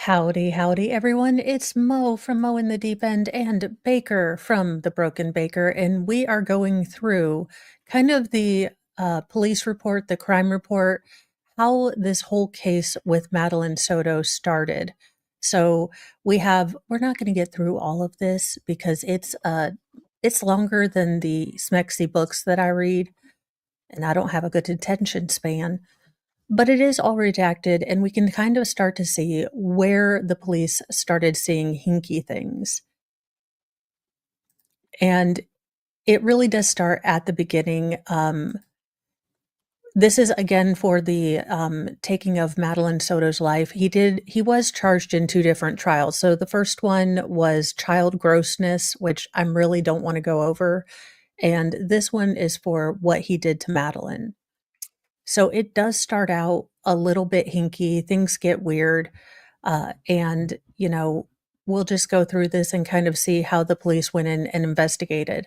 Howdy, howdy, everyone. It's Mo from Mo in the Deep End and Baker from The Broken Baker, and we are going through kind of the police report, the crime report, how this whole case with Madeline Soto started. So we're not going to get through all of this because it's longer than the Smexy books that I read, and I don't have a good attention span. But it is all redacted, and we can kind of start to see where the police started seeing hinky things. And it really does start at the beginning. This is again for the taking of Madeline Soto's life. He was charged in two different trials. So the first one was child grossness, which I really don't want to go over. And this one is for what he did to Madeline. So it does start out a little bit hinky. Things get weird. And, we'll just go through this and kind of see how the police went in and investigated.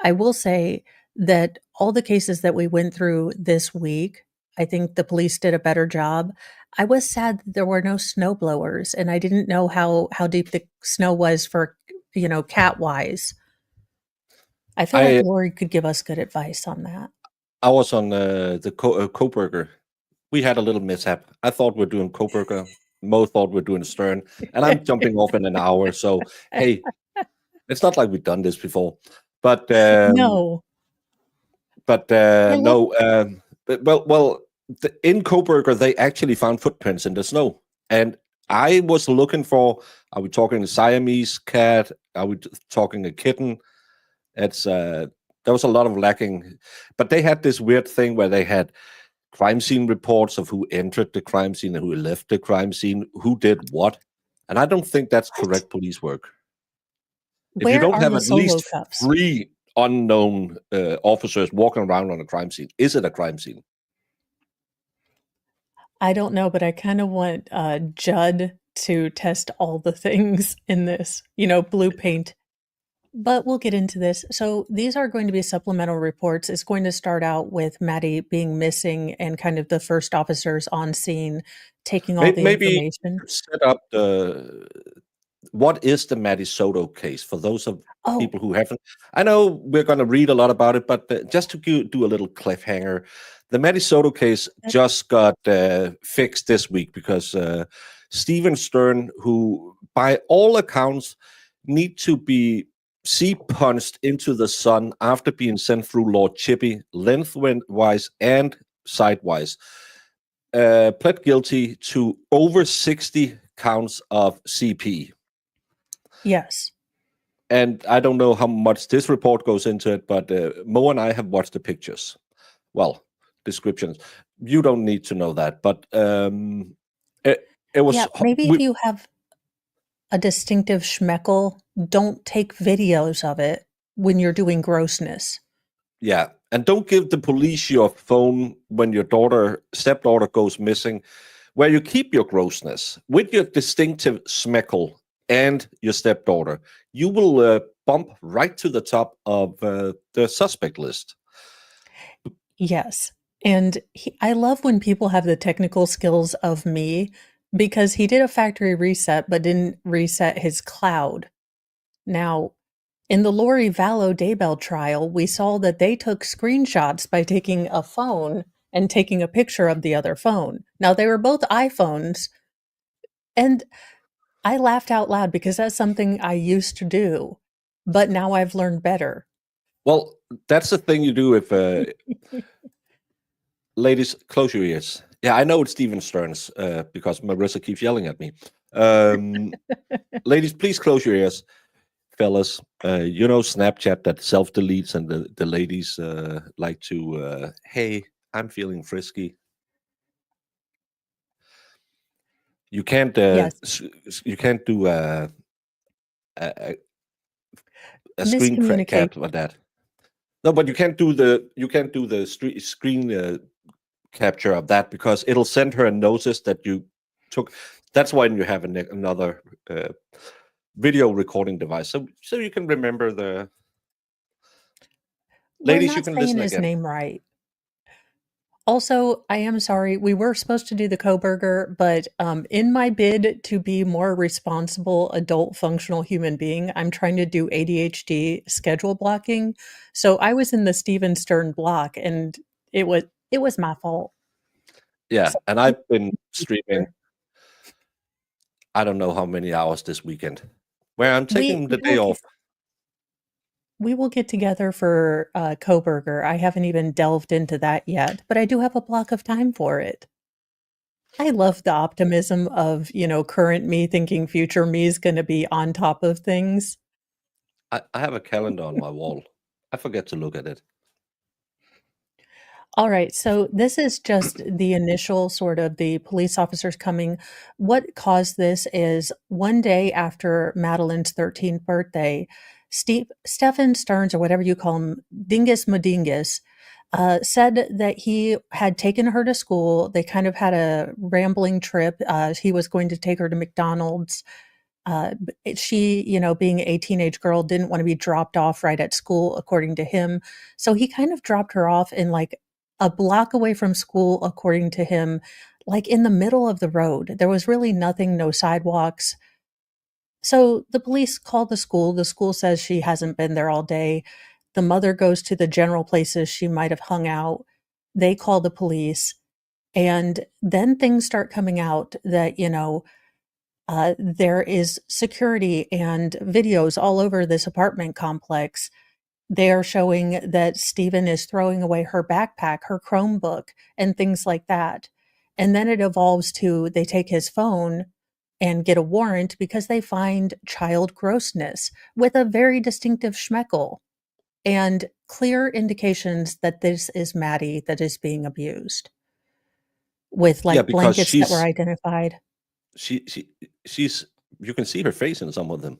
I will say that all the cases that we went through this week, I think the police did a better job. I was sad that there were no snow blowers, and I didn't know how deep the snow was for, cat wise. I feel like I Lori could give us good advice on that. I was on the Coburger. We had a little mishap. I thought we're doing Coburger. Mo thought we're doing Stern, and I'm jumping off in an hour. So hey, it's not like we've done this before. But No. no. In Coburger, they actually found footprints in the snow, and I was looking for. Are we talking a Siamese cat? Are we talking a kitten? It's there was a lot of lacking, but they had this weird thing where they had crime scene reports of who entered the crime scene and who left the crime scene, who did what, and I don't think that's What? correct police work. If you Where don't are have the at solo least cups? 3 unknown officers walking around on a crime scene, is it a crime scene? I don't know, but I kind of want Judd to test all the things in this, blue paint. But we'll get into this. So these are going to be supplemental reports. It's going to start out with Maddie being missing and kind of the first officers on scene taking all the Maybe information. set up what is the Maddie Soto case for those of Oh, people who haven't. I know we're going to read a lot about it, but just to do a little cliffhanger, the Maddie Soto case just got fixed this week because Stephan Stern, who by all accounts need to be punched into the sun after being sent through Lord Chippy lengthwise and sidewise, pled guilty to over 60 counts of CP. yes. And I don't know how much this report goes into it, but Mo and I have watched the pictures. Well, descriptions. You don't need to know that, but it was. Yeah, maybe if you have a distinctive schmeckle, don't take videos of it when you're doing grossness. Yeah, and don't give the police your phone when your stepdaughter goes missing, where you keep your grossness with your distinctive schmeckle and your stepdaughter. You will bump right to the top of the suspect list. Yes. And I love when people have the technical skills of me because he did a factory reset but didn't reset his cloud. Now, in the Lori Vallow Daybell trial, we saw that they took screenshots by taking a phone and taking a picture of the other phone. Now, they were both iPhones, and I laughed out loud because that's something I used to do, but now I've learned better. Well, that's the thing you do if ladies, close your ears. Yeah, I know it's Stephan Sterns because Marissa keeps yelling at me. Ladies, please close your ears. Fellas, Snapchat that self-deletes and the ladies like to, hey, I'm feeling frisky. You can't Yes. you can't do a screen Miscommunication. cap like that. No, but you can't do the screen capture of that because it'll send her a notice that you took. That's when you have another video recording device, so you can remember the. We're Ladies, you not can saying listen his again. name right. Also, I am sorry, we were supposed to do the Coburger, but, in my bid to be more responsible adult functional human being, I'm trying to do ADHD schedule blocking. So I was in the Stephen Stern block, and it was it was my fault. Yeah, So and we I've been will streaming I don't know how many hours this weekend, where I'm we taking the we day will get off. we will get together for, Coburger. I haven't even delved into that yet, but I do have a block of time for it. I love the optimism of, current me thinking future me is gonna be on top of things. I have a calendar on my wall. I forget to look at it. All right, so this is just the initial sort of the police officers coming. What caused this is one day after Madeline's 13th birthday, Stephan Sterns, or whatever you call him, Dingus Madingus, said that he had taken her to school. They kind of had a rambling trip. He was going to take her to McDonald's. She, being a teenage girl, didn't want to be dropped off right at school, according to him. So he kind of dropped her off in like a block away from school, according to him, like in the middle of the road. There was really nothing, no sidewalks. So the police call the school. The school says she hasn't been there all day. The mother goes to the general places she might have hung out. They call the police. And then things start coming out that, there is security and videos all over this apartment complex. They are showing that Stephen is throwing away her backpack, her Chromebook, and things like that. And then it evolves to they take his phone and get a warrant because they find child grossness with a very distinctive schmeckle and clear indications that this is Maddie that is being abused with Yeah, like because blankets that were identified. she she she's you can see her face in some of them.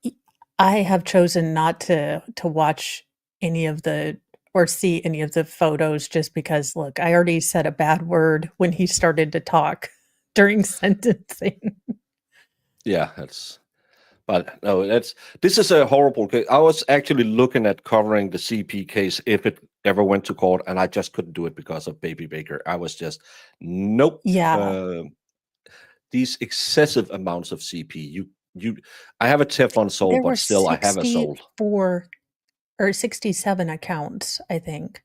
E I have chosen not to watch any of the or see any of the photos just because, look, I already said a bad word when he started to talk during sentencing. Yeah, that's but no, that's this is a horrible case. I was actually looking at covering the CP case if it ever went to court, and I just couldn't do it because of Baby Baker. I was just nope. Yeah, Uh, these excessive amounts of CP. You I have a Teflon soul, there were but still I have a soul. 64 or 67 accounts, I think.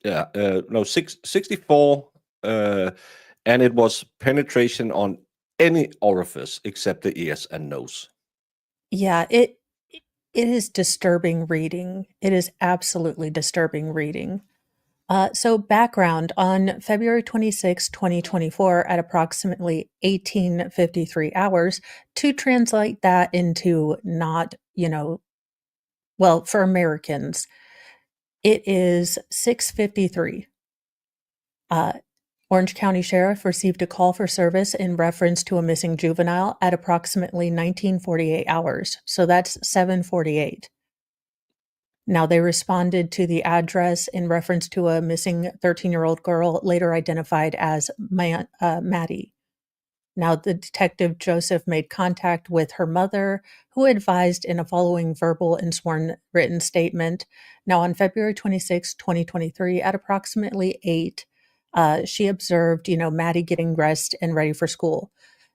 Yeah, no, 64, uh, and it was penetration on any orifice except the ears and nose. Yeah, it is disturbing reading. It is absolutely disturbing reading. So background on February 26, 2024 at approximately 18:53 hours to translate that into not, well, for Americans, it is 6:53. Uh, Orange County Sheriff received a call for service in reference to a missing juvenile at approximately 19:48 hours. So that's 7:48. Now, they responded to the address in reference to a missing 13-year-old girl, later identified as Maddie. Now, the detective Joseph made contact with her mother, who advised in a following verbal and sworn written statement. Now, on February 26, 2023, at approximately 8, she observed, Maddie getting dressed and ready for school.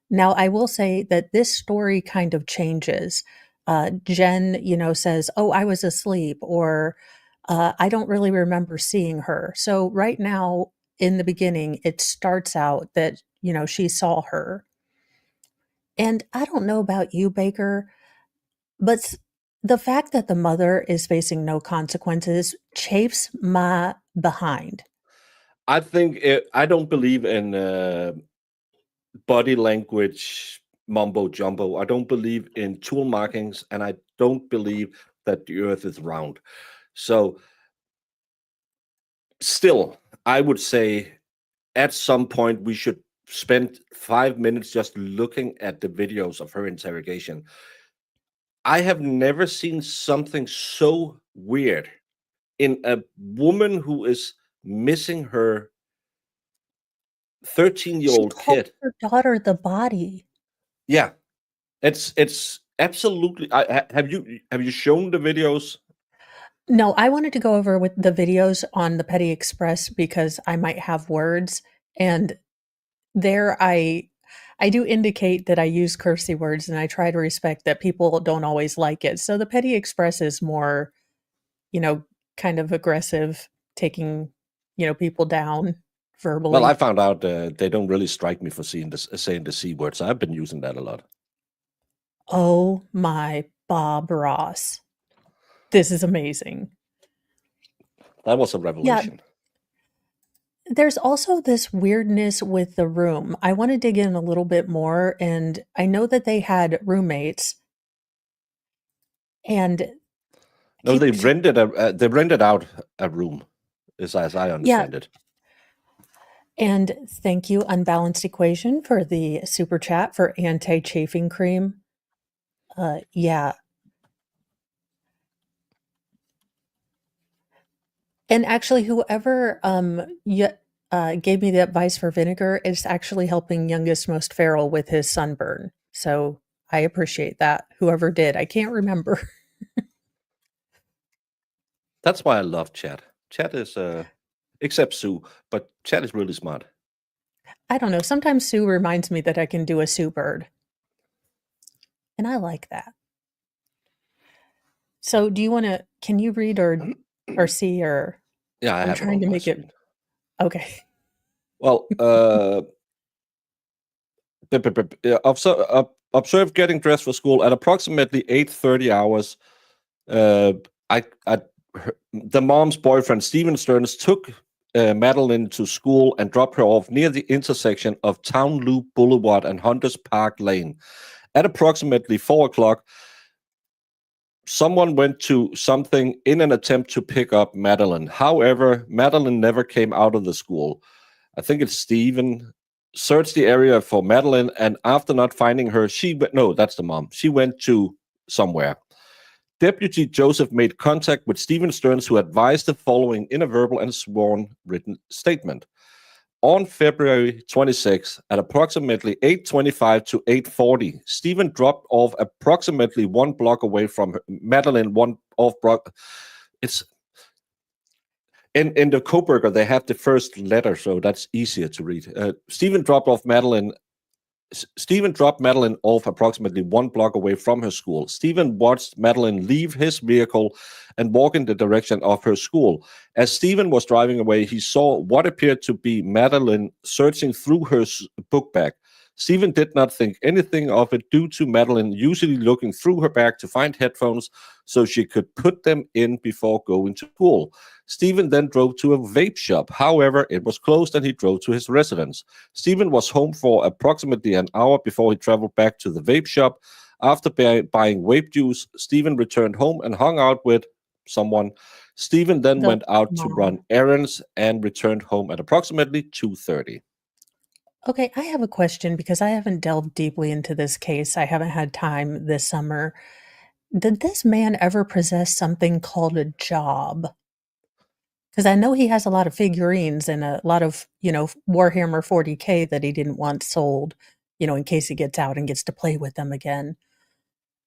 Now, I will say that this story kind of changes. Jen, says, "Oh, I was asleep," or "I don't really remember seeing her." So right now, in the beginning, it starts out that she saw her, and I don't know about you, Baker, but the fact that the mother is facing no consequences chafes my behind. I don't believe in body language mumbo jumbo. I don't believe in tool markings, and I don't believe that the Earth is round. So, still, I would say at some point we should spend 5 minutes just looking at the videos of her interrogation. I have never seen something so weird in a woman who is missing her 13-year-old She old called kid. her daughter the body. Yeah, it's absolutely. Have you shown the videos? No, I wanted to go over with the videos on the Petty Express because I might have words, and there I do indicate that I use cursey words, and I try to respect that people don't always like it. So the Petty Express is more, you know, kind of aggressive, taking, people down Well, I verbally. found out they don't really strike me for saying the C word, so I've been using that a lot. Oh my Bob Ross. This is amazing. That was a Yeah, revelation. there's also this weirdness with the room. I want to dig in a little bit more, and I know that they had roommates and No, keep they rented out a room, as I yeah, understand it. and thank you Unbalanced Equation for the super chat for anti-chafing cream. Yeah. And actually whoever gave me the advice for vinegar is actually helping youngest most feral with his sunburn. So I appreciate that. Whoever did, I can't remember. That's why I love chat. Chat is except Sue, but chat is really smart. I don't know. Sometimes Sue reminds me that I can do a Sue bird, and I like that. So, do you want to? Can you read or see or? Yeah, I I'm have it trying on to my make it screen. okay. Well, observe getting dressed for school at approximately 8:30 hours. Uh, I the mom's boyfriend Stephan Sterns took Madeline to school and dropped her off near the intersection of Town Loop Boulevard and Hunters Park Lane. At approximately 4 o'clock, someone went to something in an attempt to pick up Madeline. However, Madeline never came out of the school. I think it's Stephen searched the area for Madeline, and after not finding her, she went. No, that's the mom. She went to somewhere. Deputy Joseph made contact with Stephen Sterns, who advised the following in a verbal and sworn written statement. On February 26th, at approximately 8:25 to 8:40, Stephen dropped off approximately 1 block away from Madeline. One off block. It's in the Coburger. They have the first letter, so that's easier to read. Stephen dropped Madeline off approximately 1 block away from her school. Stephen watched Madeline leave his vehicle and walk in the direction of her school. As Stephen was driving away, he saw what appeared to be Madeline searching through her book bag. Stephen did not think anything of it due to Madeline usually looking through her bag to find headphones so she could put them in before going to school. Stephen then drove to a vape shop. However, it was closed and he drove to his residence. Stephen was home for approximately an hour before he traveled back to the vape shop. After buying vape juice, Stephen returned home and hung out with someone. Stephen then The went out to run mom. errands and returned home at approximately 2:30. Okay, I have a question because I haven't delved deeply into this case. I haven't had time this summer. Did this man ever possess something called a job? Because I know he has a lot of figurines and a lot of, Warhammer 40K that he didn't want sold, in case he gets out and gets to play with them again,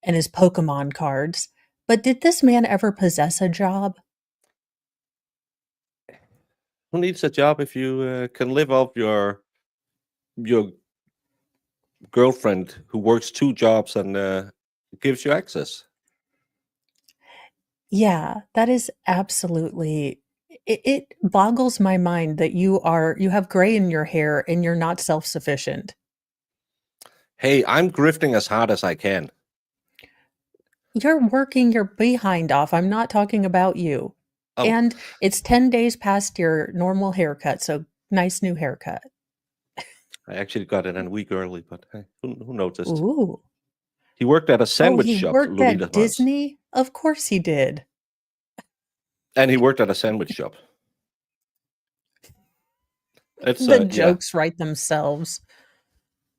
and his Pokemon cards. But did this man ever possess a job? Who needs a job if you can live off your girlfriend who works 2 jobs and gives you access? Yeah, that is absolutely it boggles my mind that you have gray in your hair and you're not self-sufficient. Hey, I'm grifting as hard as I can. You're working your behind off. I'm not talking about you. Oh, And it's 10 days past your normal haircut, so nice new haircut. I actually got it a week early, but hey, who noticed? Ooh. He worked at a Oh, sandwich he shop, worked Lolita at once, Disney? Of course he did. and he worked at a sandwich shop. It's The yeah. jokes write themselves.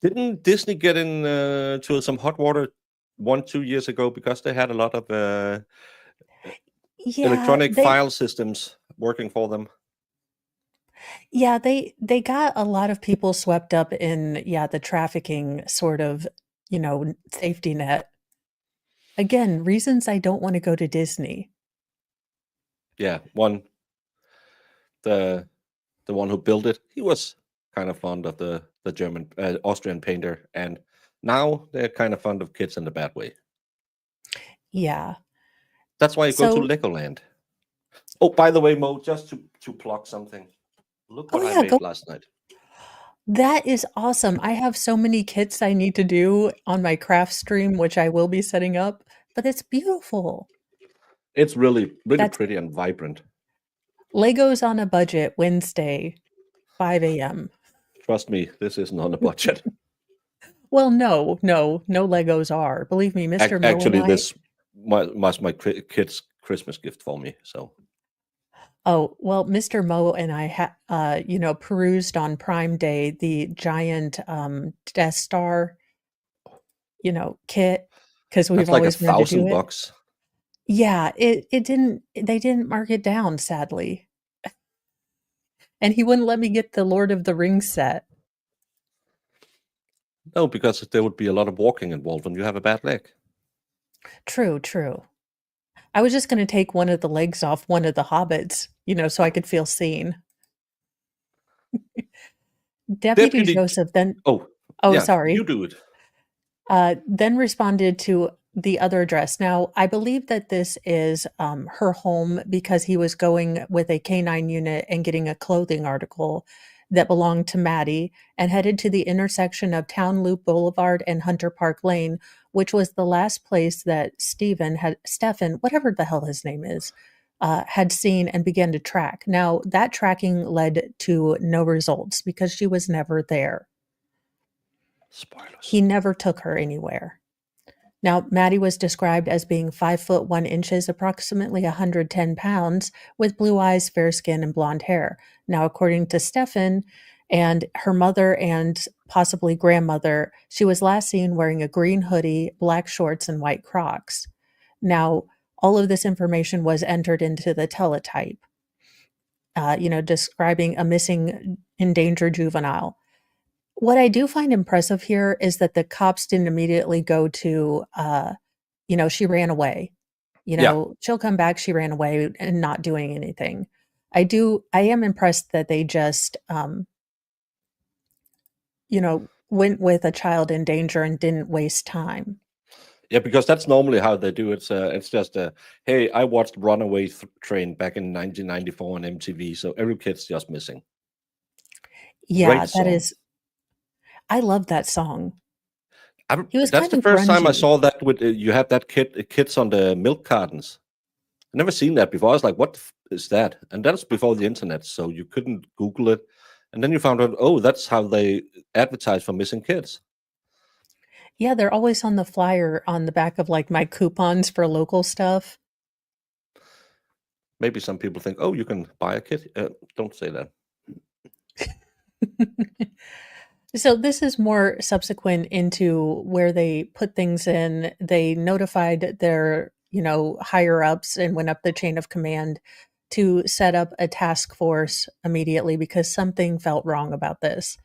Didn't Disney get in to some hot water 1 2 years ago because they had a lot of Yeah, electronic they file systems working for them? Yeah, they got a lot of people swept up in, yeah, the trafficking sort of, safety net. Again, reasons I don't wanna go to Disney. Yeah, the one who built it, he was kind of fond of the German Austrian painter, and now they're kind of fond of kids in a bad way. Yeah. That's why you go to So, Legoland. Oh, by the way, Mo, just to plug something. Look oh what I yeah, go. made last night. That is awesome. I have so many kits I need to do on my craft stream, which I will be setting up, but it's beautiful. It's really, really That's pretty and vibrant. Legos on a budget, Wednesday, 5 a.m. Trust me, this isn't on a budget. Well, no Legos are. Believe me, Mr. Mo and Actually, I. this was my kid's Christmas gift for me. So Oh, well, Mr. Mo and I perused on Prime Day the giant Death Star, kit because we've that's like always wanted to do it. $1,000. Yeah, it didn't they didn't mark it down, sadly. And he wouldn't let me get the Lord of the Rings set. No, because there would be a lot of walking involved when you have a bad leg. True, true. I was just gonna take one of the legs off one of the hobbits, so I could feel seen. Deputy Deputy. Joseph then Oh, oh, yeah, you sorry. do it. Then responded to the other address. Now, I believe that this is her home because he was going with a canine unit and getting a clothing article that belonged to Maddie and headed to the intersection of Town Loop Boulevard and Hunter Park Lane, which was the last place that Stephan, whatever the hell his name is, had seen and began to track. Now, that tracking led to no results because she was never there. Spoilers. He never took her anywhere. Now, Maddie was described as being 5'1", approximately 110 pounds, with blue eyes, fair skin, and blonde hair. Now, according to Stephan and her mother and possibly grandmother, she was last seen wearing a green hoodie, black shorts, and white Crocs. Now, all of this information was entered into the teletype, describing a missing endangered juvenile. What I do find impressive here is that the cops didn't immediately go to, she ran away. Yeah. She'll come back, she ran away and not doing anything. I am impressed that they just, went with a child in danger and didn't waste time. Yeah, because that's normally how they do it. It's just, hey, I watched Runaway Train back in 1994 on MTV, so every kid's just missing. Yeah, Great that song. is I love that song. He was That's kind the of first time I grungy. saw that with you had that kids on the milk cartons. I never seen that before. I was like, what is that? And that's before the internet, so you couldn't Google it. And then you found out, oh, that's how they advertise for missing kids. Yeah, they're always on the flyer on the back of like my coupons for local stuff. Maybe some people think, oh, you can buy a kid. Don't say that. So this is more subsequent into where they put things in. They notified their, higher ups and went up the chain of command to set up a task force immediately because something felt wrong about this.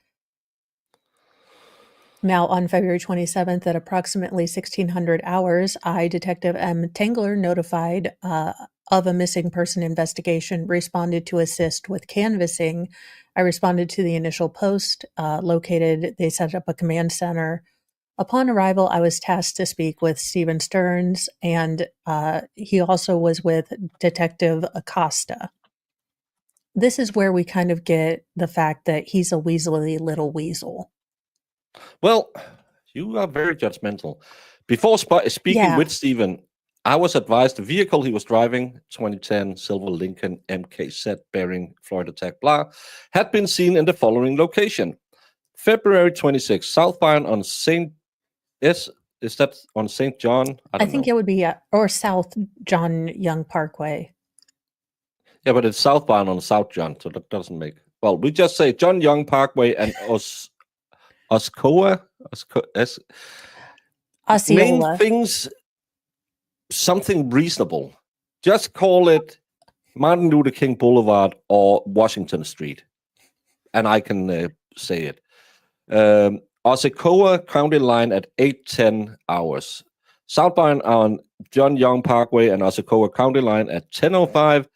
Now, on February 27th at approximately 1600 hours, I, Detective M. Tangler, notified of a missing person investigation, responded to assist with canvassing. I responded to the initial post they set up a command center. Upon arrival, I was tasked to speak with Stephan Sterns, and he also was with Detective Acosta. This is where we kind of get the fact that he's a weaselly little weasel. Well, you are very judgmental. Before speaking Yeah. with Stephan, I was advised the vehicle he was driving, 2010 silver Lincoln MKZ bearing Florida Tech blah, had been seen in the following location. February 26, southbound on St. Is that on St. John? I think know. it would be or South John Young Parkway. Yeah, but it's southbound on South John, so that doesn't make. Well, we just say John Young Parkway and Osceola. Name things something reasonable. Just call it Martin Luther King Boulevard or Washington Street, and I can say it. Osceola County Line at 8:10 hours. Southbound on John Young Parkway and Osceola County Line at 10:05.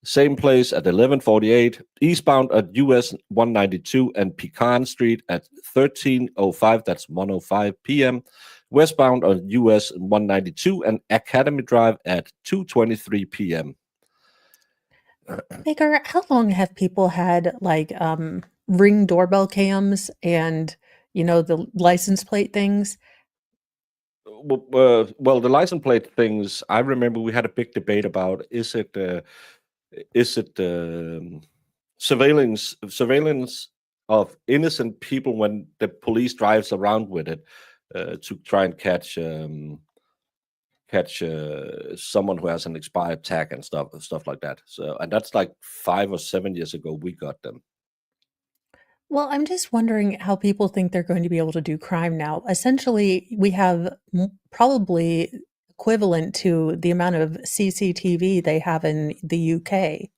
Same place at 11:48. Eastbound at US 192 and Pecan Street at 13:05. That's 1:05 p.m. Westbound on US 192 and Academy Drive at 2:23 p.m. Baker, how long have people had like Ring doorbell cams and the license plate things? Well, the license plate things. I remember we had a big debate about is it surveillance of innocent people when the police drives around with it to try and catch someone who has an expired tag and stuff like that. So, and that's like 5 or 7 years ago we got them. Well, I'm just wondering how people think they're going to be able to do crime now. Essentially, we have probably equivalent to the amount of CCTV they have in the UK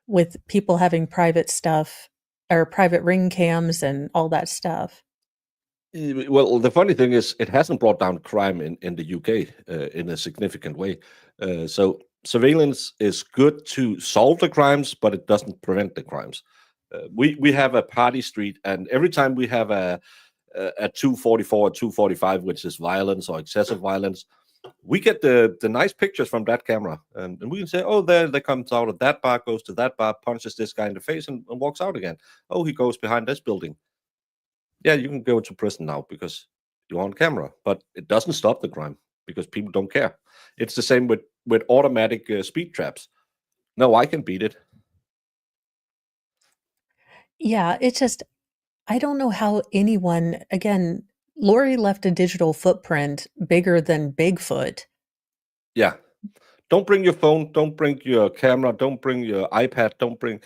with people having private stuff or private ring cams and all that stuff. Well, the funny thing is, it hasn't brought down crime in the UK in a significant way. So surveillance is good to solve the crimes, but it doesn't prevent the crimes. We have a party street, and every time we have a 244 or 245, which is violence or excessive violence, we get the nice pictures from that camera, and we can say, oh, there they comes out of that bar, goes to that bar, punches this guy in the face, and walks out again. Oh, he goes behind this building. Yeah, you can go to prison now because you're on camera, but it doesn't stop the crime because people don't care. It's the same with automatic speed traps. No, I can beat it. Yeah, it's just I don't know how anyone again, Lori left a digital footprint bigger than Bigfoot. Yeah, don't bring your phone, don't bring your camera, don't bring your iPad, don't bring.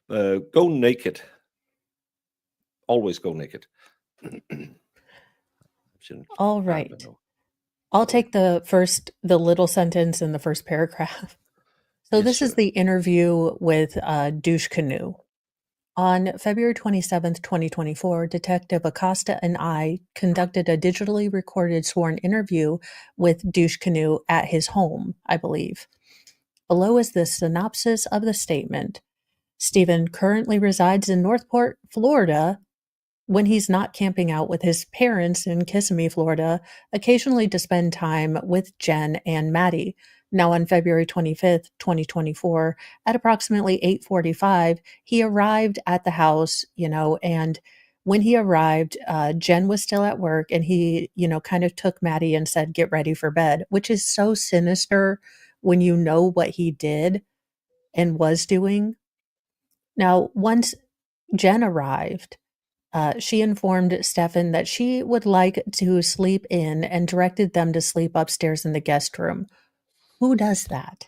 Go naked. Always go naked. Shouldn't. All I don't right. know. I'll Sorry. take the little sentence in the first paragraph. So Yes, this is sir. the interview with Douche Canoe. On February 27th, 2024, Detective Acosta and I conducted a digitally recorded sworn interview with Douche Canoe at his home, I believe. Below is the synopsis of the statement. Stephen currently resides in Northport, Florida, when he's not camping out with his parents in Kissimmee, Florida, occasionally to spend time with Jen and Maddie. Now on February 25th, 2024, at approximately 8:45, he arrived at the house, and when he arrived, Jen was still at work and he, kind of took Maddie and said, "Get ready for bed," which is so sinister when you know what he did and was doing. Now, once Jen arrived, she informed Stefan that she would like to sleep in and directed them to sleep upstairs in the guest room. Who does that?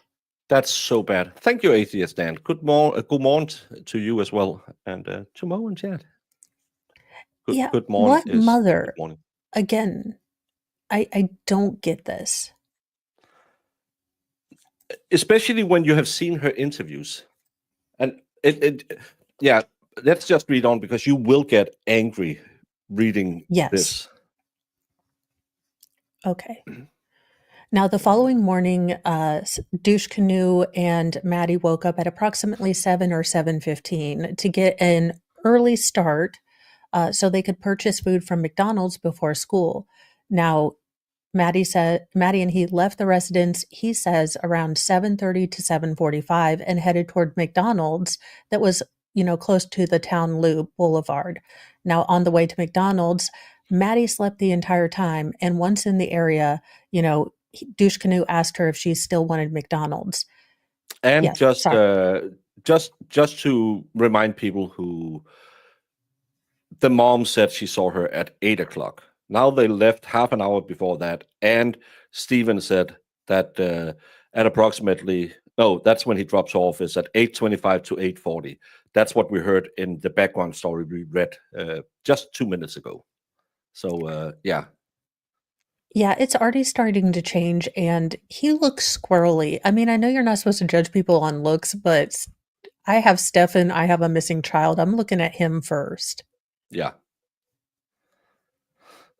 That's so bad. Thank you, Atheist Dan. Good morning to you as well, and to Mo and Chad. Yeah, Good morning what is good mother? morning. Again, I don't get this. Especially when you have seen her interviews, and yeah. Let's just read on because you will get angry reading Yes. this. Okay. Now, the following morning, Douche Canoe and Maddie woke up at approximately 7 or 7:15 to get an early start so they could purchase food from McDonald's before school. Now, Maddie and he left the residence, he says, around 7:30 to 7:45 and headed toward McDonald's that was, close to the town loop boulevard. Now, on the way to McDonald's, Maddie slept the entire time. And once in the area, Douche Canoe asked her if she still wanted McDonald's. And Yes, sorry. just to remind people who the mom said she saw her at 8 o'clock. Now they left half an hour before that, and Stephen said that at approximately no, that's when he drops off. Is at 8:25 to 8:40. That's what we heard in the background story we read just 2 minutes ago. So yeah, Yeah, it's already starting to change, and he looks squirrely. I mean, I know you're not supposed to judge people on looks, but I have Stefan, I have a missing child. I'm looking at him first. yeah.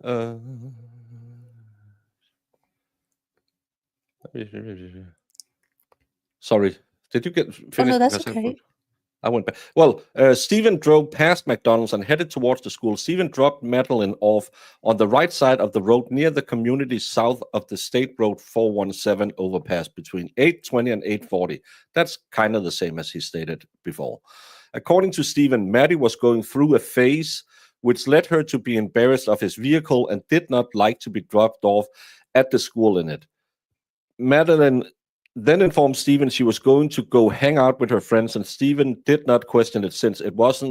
Uh, Sorry, Did you get Oh, no, finished? that's Because okay. I went back. Well, Stephen drove past McDonald's and headed towards the school. Stephen dropped Madeline off on the right side of the road near the community south of the State Road 417 overpass between 8:20 and 8:40. That's kind of the same as he stated before. According to Stephen, Maddie was going through a phase which led her to be embarrassed of his vehicle and did not like to be dropped off at the school in it. Madeline then informed Stephen she was going to go hang out with her friends, and Stephen did not question it since it was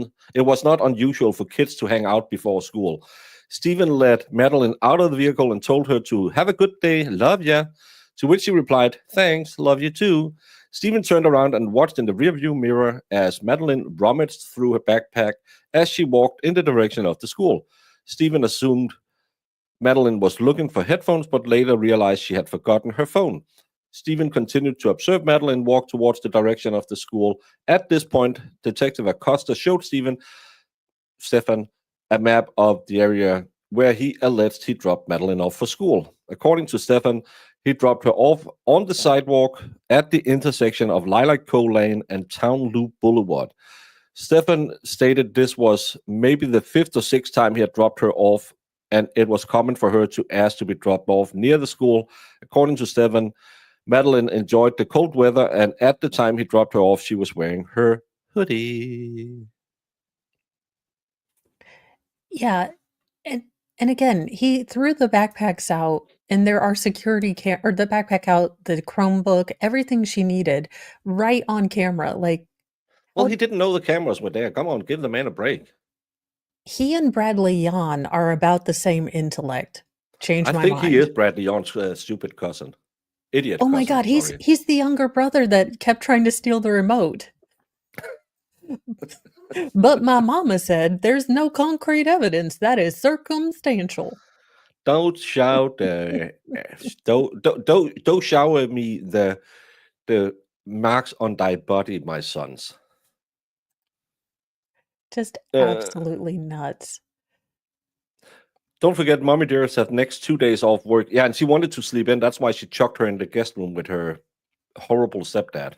not unusual for kids to hang out before school. Stephen let Madeline out of the vehicle and told her to have a good day, love ya. To which she replied, thanks, love you too. Stephen turned around and watched in the rearview mirror as Madeline rummaged through her backpack as she walked in the direction of the school. Stephen assumed Madeline was looking for headphones, but later realized she had forgotten her phone. Stephen continued to observe Madeline walk towards the direction of the school. At this point, Detective Acosta showed Stephan a map of the area where he alleged he dropped Madeline off for school. According to Stephan, he dropped her off on the sidewalk at the intersection of Lilac Cove Lane and Town Loop Boulevard. Stephan stated this was maybe the fifth or sixth time he had dropped her off, and it was common for her to ask to be dropped off near the school. According to Stephan, Madeline enjoyed the cold weather, and at the time he dropped her off, she was wearing her hoodie. Yeah, and again, he threw the backpacks out, and there are security or the backpack out, the Chromebook, everything she needed, right on camera. Like, Well, how he didn't know the cameras were there. Come on, give the man a break. he and Bradley Yon are about the same intellect. Change I my think he is mind. Bradley Young's stupid cousin. Idiot Oh my cousin, God, sorry. he's the younger brother that kept trying to steal the remote. But my mama said there's no concrete evidence. That is circumstantial. Don't shout. Don't shower me the marks on thy body, my sons. Just Uh, absolutely nuts. don't forget, Mommy Dearest had next 2 days off work. Yeah, and she wanted to sleep in. That's why she chucked her in the guest room with her horrible stepdad.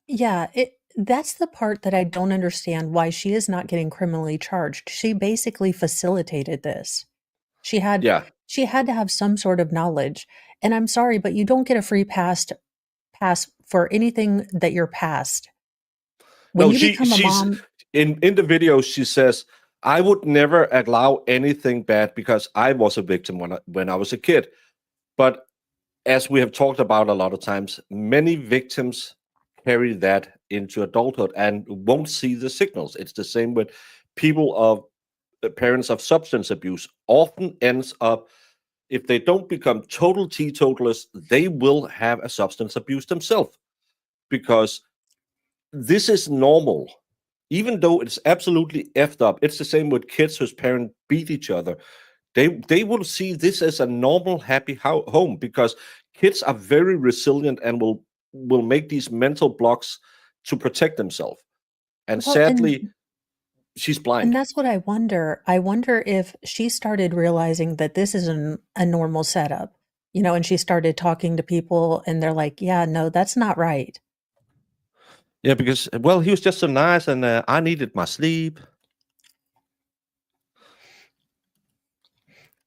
Yeah, that's the part that I don't understand why she is not getting criminally charged. She basically facilitated this. She had Yeah. she had to have some sort of knowledge. And I'm sorry, but you don't get a free pass for anything that you're past. When No, you become a she's mom, in the video. She says, "I would never allow anything bad because I was a victim when I was a kid." But as we have talked about a lot of times, many victims carry that into adulthood and won't see the signals. It's the same with people of parents of substance abuse. Often ends up, if they don't become total teetotalers, they will have a substance abuse themselves because this is normal. Even though it's absolutely effed up, it's the same with kids whose parents beat each other. They will see this as a normal, happy home because kids are very resilient and will make these mental blocks to protect themselves. And well, sadly, she's and blind. that's what I wonder. I wonder if she started realizing that this is a normal setup, and she started talking to people and they're like, "Yeah, no, that's not right." Yeah, because well, he was just so nice, and I needed my sleep.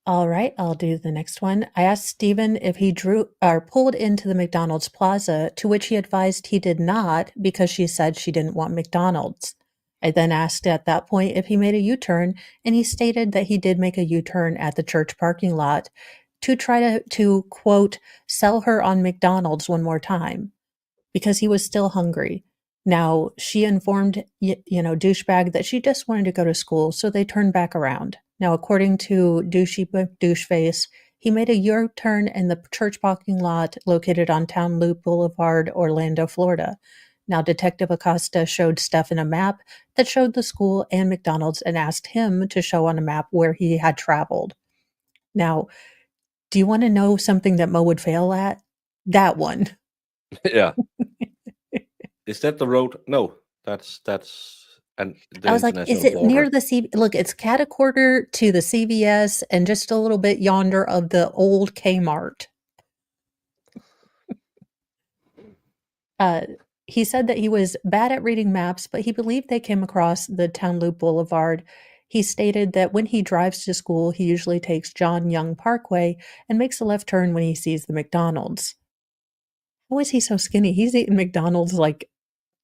All right, I'll do the next one. I asked Stephen if he drew or pulled into the McDonald's plaza, to which he advised he did not because she said she didn't want McDonald's. I then asked at that point if he made a U-turn, and he stated that he did make a U-turn at the church parking lot to try to quote, sell her on McDonald's one more time because he was still hungry. Now, she informed, douchebag that she just wanted to go to school, so they turned back around. Now, according to Doucheface, he made a U-turn in the church parking lot located on Town Loop Boulevard, Orlando, Florida. Now, Detective Acosta showed Stephan a map that showed the school and McDonald's and asked him to show on a map where he had traveled. Now, do you want to know something that Mo would fail at? That one. Yeah, is that the road? No, that's and the I was like, "Is international it near border. the C?" Look, it's catty-corner to the CVS and just a little bit yonder of the old Kmart. Uh, He said that he was bad at reading maps, but he believed they came across the Town Loop Boulevard. He stated that when he drives to school, he usually takes John Young Parkway and makes a left turn when he sees the McDonald's. How is he so skinny? He's eating McDonald's like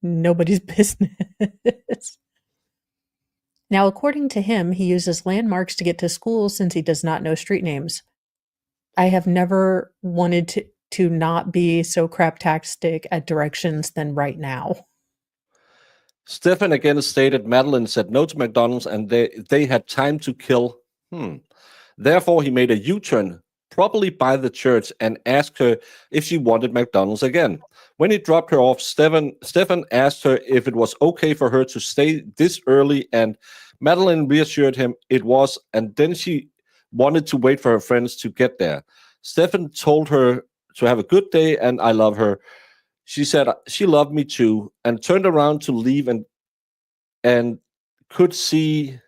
nobody's business. Now, according to him, he uses landmarks to get to school since he does not know street names. I have never wanted to not be so craptastic at directions than right now. Stephan again stated Madeline said no to McDonald's and they had time to kill. Therefore, he made a U-turn, probably by the church, and asked her if she wanted McDonald's again. When he dropped her off, Stephan asked her if it was okay for her to stay this early, and Madeline reassured him it was, and then she wanted to wait for her friends to get there. Stephan told her to have a good day and I love her. She said she loved me too, and turned around to leave and could see.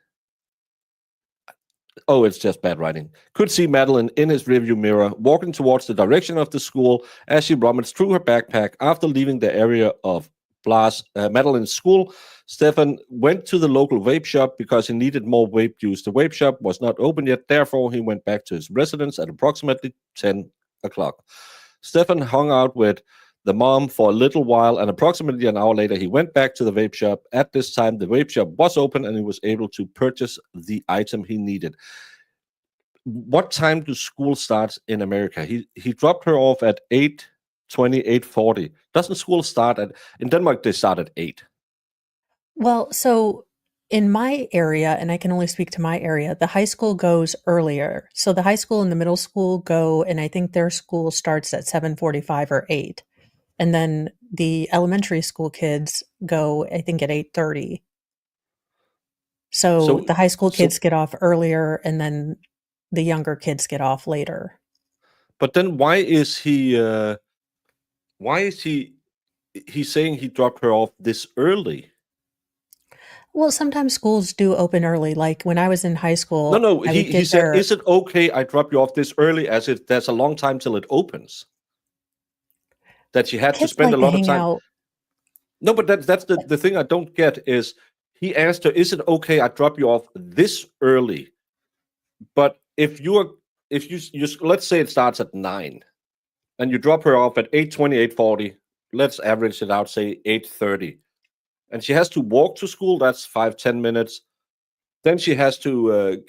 Oh, it's just bad writing. Could see Madeline in his rearview mirror walking towards the direction of the school as she rummaged through her backpack. After leaving the area of Madeline's school, Stephan went to the local vape shop because he needed more vape juice. The vape shop was not open yet, therefore, he went back to his residence at approximately 10 o'clock. Stephan hung out with the mom for a little while, and approximately an hour later, he went back to the vape shop. At this time, the vape shop was open, and he was able to purchase the item he needed. What time do school start in America? He dropped her off at 8:20, 8:40. Doesn't school start at in Denmark? They start at 8. Well, so in my area, and I can only speak to my area, the high school goes earlier. So the high school and the middle school go, and I think their school starts at 7:45 or 8. And then the elementary school kids go, I think, at 8:30. So So the high school so, kids get off earlier, and then the younger kids get off later. but then why is he? Why is he? He's saying he dropped her off this early. Well, sometimes schools do open early. Like when I was in high No, school, no. I would He get said, there. "Is it okay I drop you off this early? As it there's a long time till it opens. That she had to Kids spend a like to lot of hang time." out. No, but that's the thing I don't get is he asked her, "Is it okay I drop you off this early?" But if you let's say it starts at 9 and you drop her off at 8:20, 8:40, let's average it out, say 8:30, and she has to walk to school. That's 5-10 minutes. Then she has to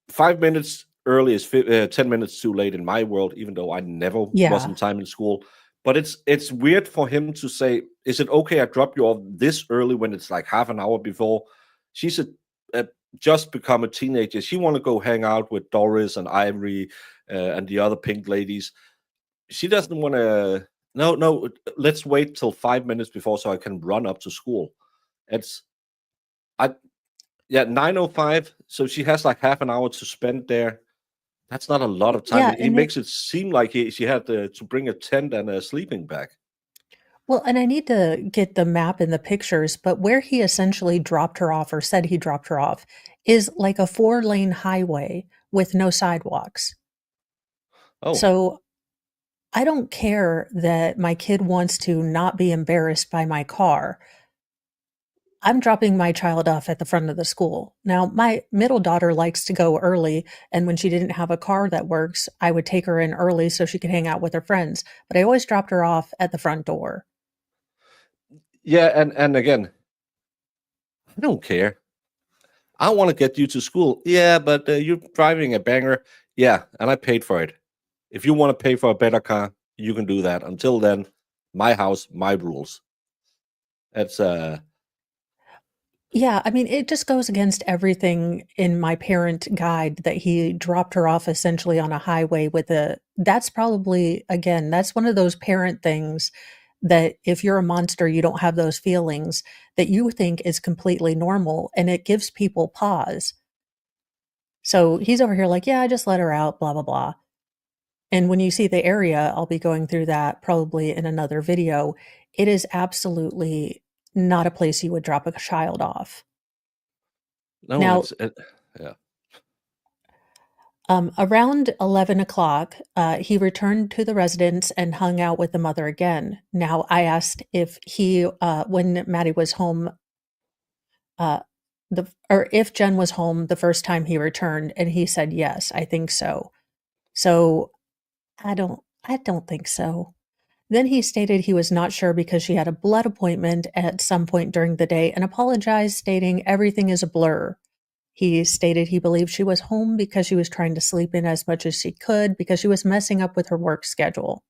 5 minutes early is 10 minutes too late in my world, even though I never was Yeah. in time in school. But it's weird for him to say, "Is it okay I drop you off this early when it's like half an hour before?" She's a just become a teenager. She want to go hang out with Doris and Ivory and the other pink ladies. She doesn't want to. No, no. Let's wait till 5 minutes before so I can run up to school. It's I Yeah, 9:05. So she has like half an hour to spend there. That's not a lot of time. Yeah, He and it makes it seem like she had to bring a tent and a sleeping bag. well, and I need to get the map and the pictures, but where he essentially dropped her off or said he dropped her off is like a 4-lane highway with no sidewalks. Oh, So I don't care that my kid wants to not be embarrassed by my car. I'm dropping my child off at the front of the school. Now, my middle daughter likes to go early, and when she didn't have a car that works, I would take her in early so she could hang out with her friends, but I always dropped her off at the front door. yeah, and again, I don't care. I want to get you to school. Yeah, but you're driving a banger. Yeah, and I paid for it. If you want to pay for a better car, you can do that. Until then, my house, my rules. That's Yeah, I mean, it just goes against everything in my parent guide that he dropped her off essentially on a highway with a that's probably again, that's one of those parent things that if you're a monster, you don't have those feelings that you think is completely normal, and it gives people pause. So he's over here like, "Yeah, I just let her out, blah, blah, blah." And when you see the area, I'll be going through that probably in another video. It is absolutely not a place you would drop a child off. no, Now, yeah. Around 11 o'clock, he returned to the residence and hung out with the mother again. Now, I asked if when Maddie was home, uh, or if Jen was home the first time he returned, and he said yes, I think so. So I don't think so. Then he stated he was not sure because she had a blood appointment at some point during the day and apologized, stating everything is a blur. He stated he believed she was home because she was trying to sleep in as much as she could because she was messing up with her work schedule.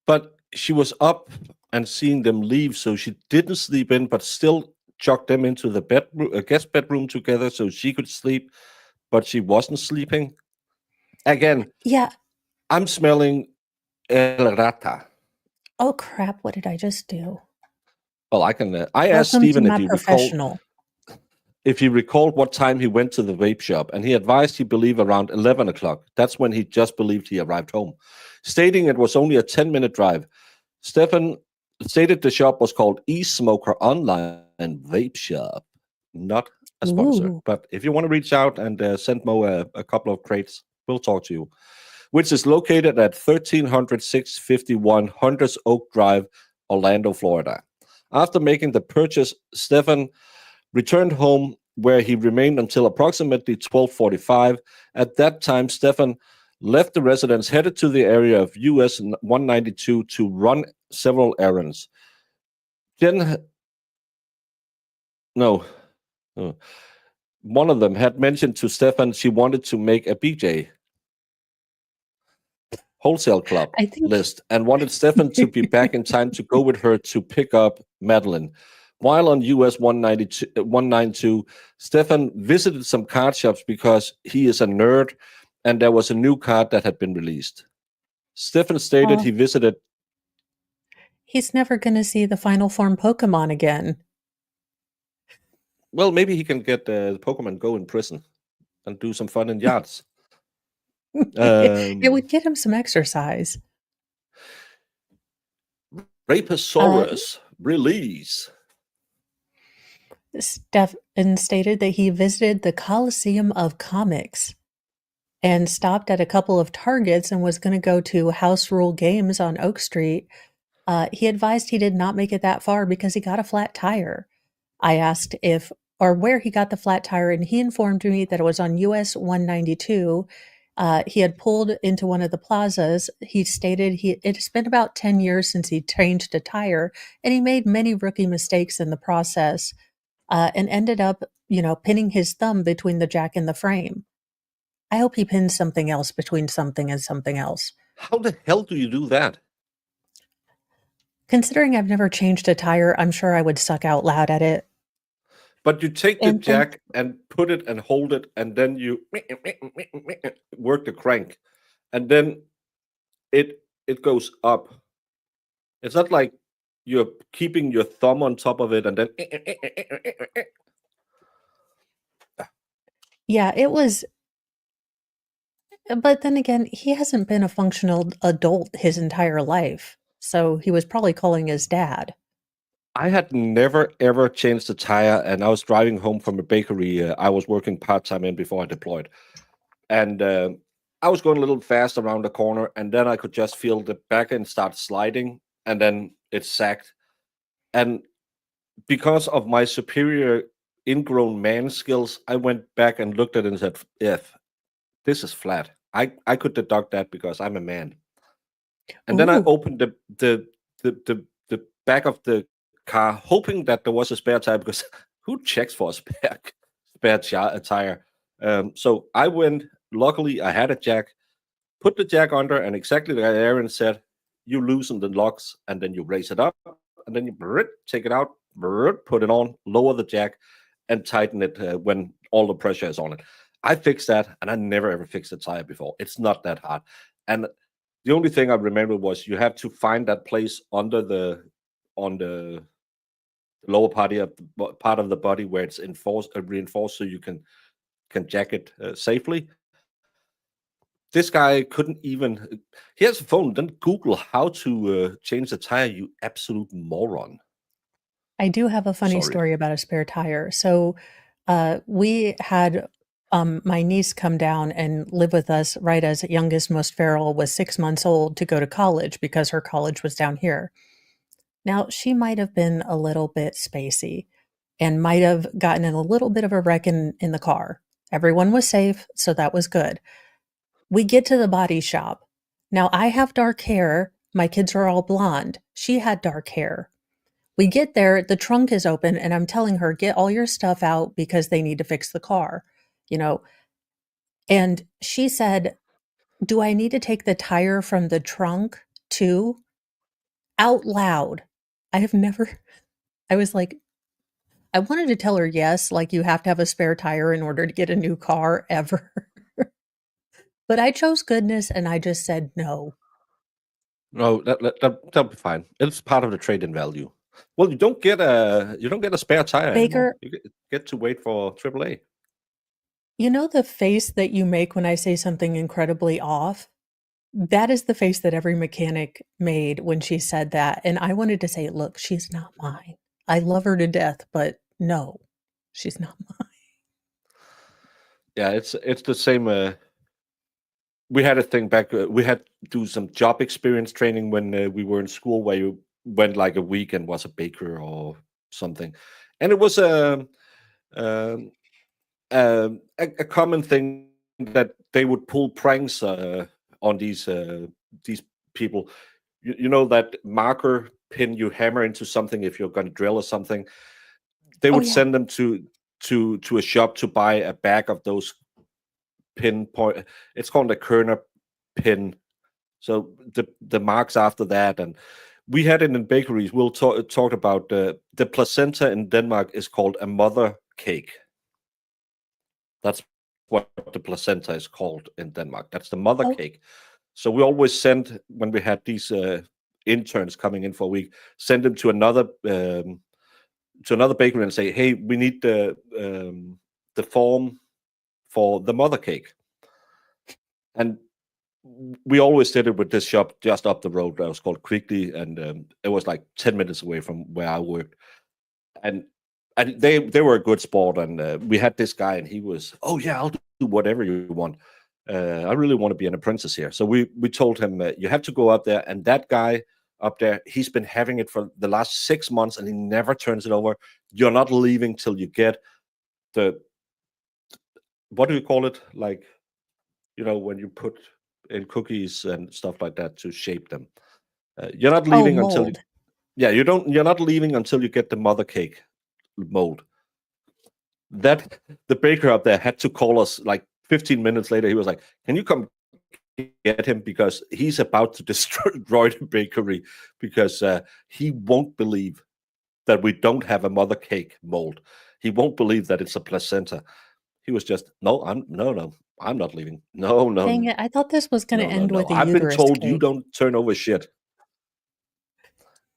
But she was up and seeing them leave, so she didn't sleep in, but still chucked them into the bedroom, guest bedroom together, so she could sleep, but she wasn't sleeping. Again, Yeah. I'm smelling el rata. Oh crap, what did I just do? Well, I can. I asked Welcome to Stephen my professional. if he recalled what time he went to the vape shop, and he advised he believed around 11 o'clock. That's when he just believed he arrived home, stating it was only a 10-minute drive. Stephan stated the shop was called E-Smoker Online Vape Shop, not a sponsor. Ooh. But if you want to reach out and send Mo a couple of crates, we'll talk to you. Which is located at 1300 651 Hunters Oak Drive, Orlando, Florida. After making the purchase, Stephan returned home where he remained until approximately 12:45. At that time, Stephan left the residence, headed to the area of US 192 to run several errands. Jen, no, one of them had mentioned to Stephan she wanted to make a BJ wholesale club I think list and wanted Stephan to be back in time to go with her to pick up Madeline. While on US 192, Stephan visited some card shops because he is a nerd and there was a new card that had been released. Stephan stated oh, he visited, he's never gonna see the final form Pokemon again. well, maybe he can get Pokemon Go in prison and do some fun in yards. It Um, would get him some exercise. Uh, Raposaurus release. Stefan stated that he visited the Coliseum of Comics and stopped at a couple of Targets and was going to go to House Rule Games on Oak Street. He advised he did not make it that far because he got a flat tire. I asked if or where he got the flat tire, and he informed me that it was on US 192. He had pulled into one of the plazas. He stated it has been about 10 years since he changed a tire, and he made many rookie mistakes in the process, and ended up, pinning his thumb between the jack and the frame. I hope he pins something else between something and something else. How the hell do you do that? Considering I've never changed a tire, I'm sure I would suck out loud at it. But you take the And then, jack and put it and hold it, and then you work the crank, and then it goes up. It's not like you're keeping your thumb on top of it and then. yeah, it was. But then again, he hasn't been a functional adult his entire life. So he was probably calling his dad. I had never ever changed a tire, and I was driving home from a bakery I was working part time in before I deployed, and I was going a little fast around the corner, and then I could just feel the back end start sliding, and then it sagged. And because of my superior ingrown man skills, I went back and looked at it and said, "If this is flat, I could deduct that because I'm a man." And then I Ooh, opened the back of the car, hoping that there was a spare tire because who checks for a tire? So I went. Luckily, I had a jack. Put the jack under, and exactly like Aaron said, you loosen the locks, and then you raise it up, and then you take it out, put it on, lower the jack, and tighten it when all the pressure is on it. I fixed that, and I never ever fixed a tire before. It's not that hard. And the only thing I remember was you have to find that place under the on the lower part of the body where it's reinforced, so you can jack it safely. This guy couldn't even. He has a phone. Then Google how to change the tire. You absolute moron. I do have a funny Sorry. story about a spare tire. So we had my niece come down and live with us right as youngest, most feral was 6 months old to go to college because her college was down here. Now, she might have been a little bit spacey and might have gotten in a little bit of a wreck in the car. Everyone was safe, so that was good. We get to the body shop. Now, I have dark hair. My kids are all blonde. She had dark hair. We get there, the trunk is open, and I'm telling her, get all your stuff out because they need to fix the car, you know. And she said, do I need to take the tire from the trunk too? Out loud. I have never, I was like, I wanted to tell her yes, like you have to have a spare tire in order to get a new car ever. But I chose goodness and I just said no. No, that'll be fine. It's part of the trade-in value. Well, you don't get a spare tire anymore. Baker, You get to wait for AAA. you know the face that you make when I say something incredibly off? That is the face that every mechanic made when she said that. And I wanted to say, look, she's not mine. I love her to death, but no, she's not mine. Yeah, it's the same. We had a thing back. We had to do some job experience training when we were in school, where you went like a week and was a baker or something, and it was um, a common thing that they would pull pranks on these people. You know that marker pin you hammer into something if you're going to drill or something. They Oh, would yeah. send them to a shop to buy a bag of those pinpoint. It's called a Kerner pin. So the marks after that, and we had it in bakeries. We'll talk about the placenta in Denmark is called a mother cake. That's what the placenta is called in Denmark. That's the mother Oh, cake. So we always send when we had these interns coming in for a week, send them to another bakery and say, "Hey, we need the form for the mother cake." And we always did it with this shop just up the road that was called Quickly, and it was like 10 minutes away from where I worked. And they were a good sport, and we had this guy, and he was, "Oh yeah, I'll do whatever you want. I really want to be an apprentice here." So we told him, "You have to go up there," and that guy up there, he's been having it for the last 6 months, and he never turns it over. You're not leaving till you get the, what do you call it? Like, when you put in cookies and stuff like that to shape them. You're not oh, leaving until mold. yeah, you're not leaving until you get the mother cake mold. That the baker up there had to call us like 15 minutes later. He was like, "Can you come get him because he's about to destroy the bakery because he won't believe that we don't have a mother cake mold. He won't believe that it's a placenta." He was just, "No, no, I'm not leaving. No, no, Dang it. I thought this was going to no, no, end no. with a I've been uterus told you cake. don't turn over shit."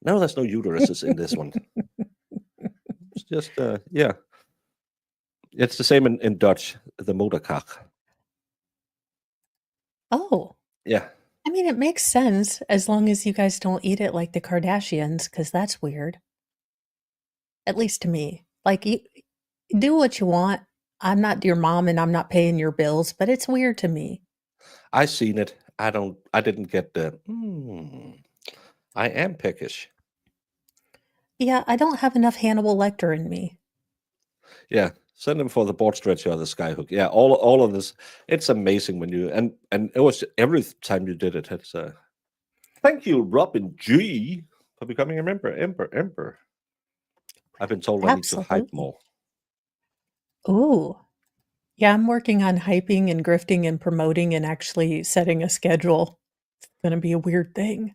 No, there's no uteruses in this one. It's just, yeah. It's the same in Dutch, the moederkak. Oh, Yeah. I mean, it makes sense as long as you guys don't eat it like the Kardashians, because that's weird. At least to me. Like, you do what you want. I'm not your mom and I'm not paying your bills, but it's weird to me. I seen it. I didn't get the, I am peckish. Yeah, I don't have enough Hannibal Lecter in me. Yeah. Send him for the board stretcher or the skyhook. Yeah, all of this. It's amazing when you and it was every time you did it. It's thank you, Robin G, for becoming a member. Ember. I've been told I need to hype Absolutely. more. Ooh. Yeah, I'm working on hyping and grifting and promoting and actually setting a schedule. It's gonna be a weird thing.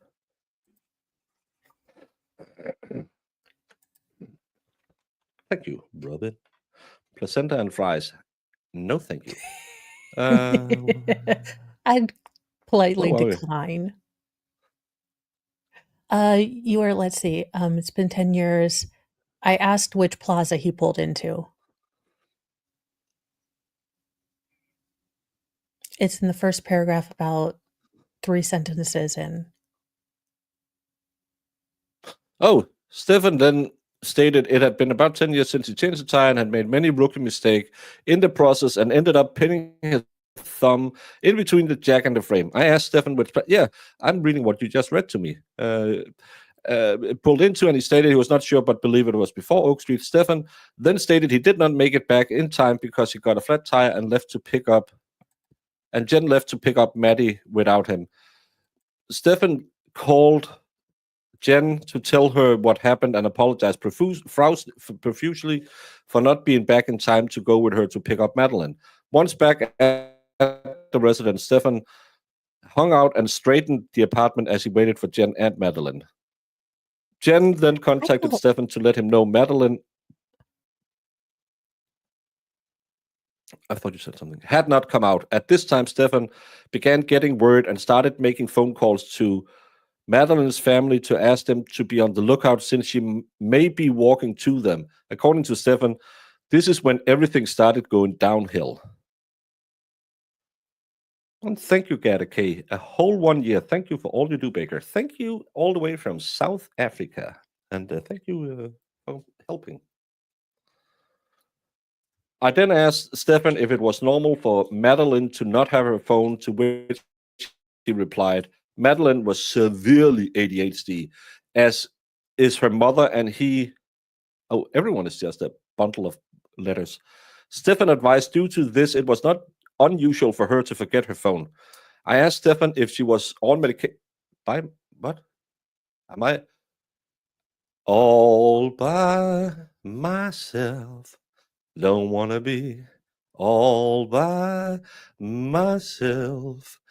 Thank you, Robin. Placenta and fries. No, thank you. Uh, I'd politely where were we? decline. You are, let's see, it's been 10 years. I asked which plaza he pulled into. It's in the first paragraph about 3 sentences in. Oh, Stephan, then stated it had been about 10 years since he changed the tire and had made many rookie mistakes in the process and ended up pinning his thumb in between the jack and the frame. I asked Stephan, yeah, I'm reading what you just read to me. Pulled into, and he stated he was not sure but believed it was before Oak Street. Stephan then stated he did not make it back in time because he got a flat tire and Jen left to pick up Maddie without him. Stephan called Jen to tell her what happened and apologized profusely for not being back in time to go with her to pick up Madeline. Once back at the residence, Stephan hung out and straightened the apartment as he waited for Jen and Madeline. Jen then contacted Stephan to let him know Madeline, I thought you said something, had not come out. At this time, Stephan began getting word and started making phone calls to Madeline's family to ask them to be on the lookout since she may be walking to them. According to Stephan, this is when everything started going downhill. And thank you, Gata K. A whole 1 year. Thank you for all you do, Baker. Thank you all the way from South Africa. And thank you for helping. I then asked Stephan if it was normal for Madeline to not have her phone, to which he replied, Madeline was severely ADHD, as is her mother and he. Oh, everyone is just a bundle of letters. Stephan advised due to this, it was not unusual for her to forget her phone. I asked Stephan if she was on medication. By what? Am I all by myself? Don't want to be all by myself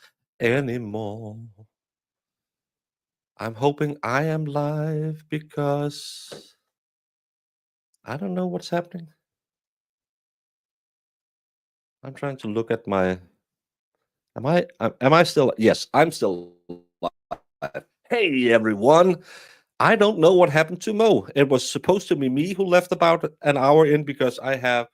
anymore. I'm hoping I am live because I don't know what's happening. I'm trying to look at my. Am I still? Yes, I'm still live. Hey everyone. I don't know what happened to Mo. It was supposed to be me who left about an hour in because I have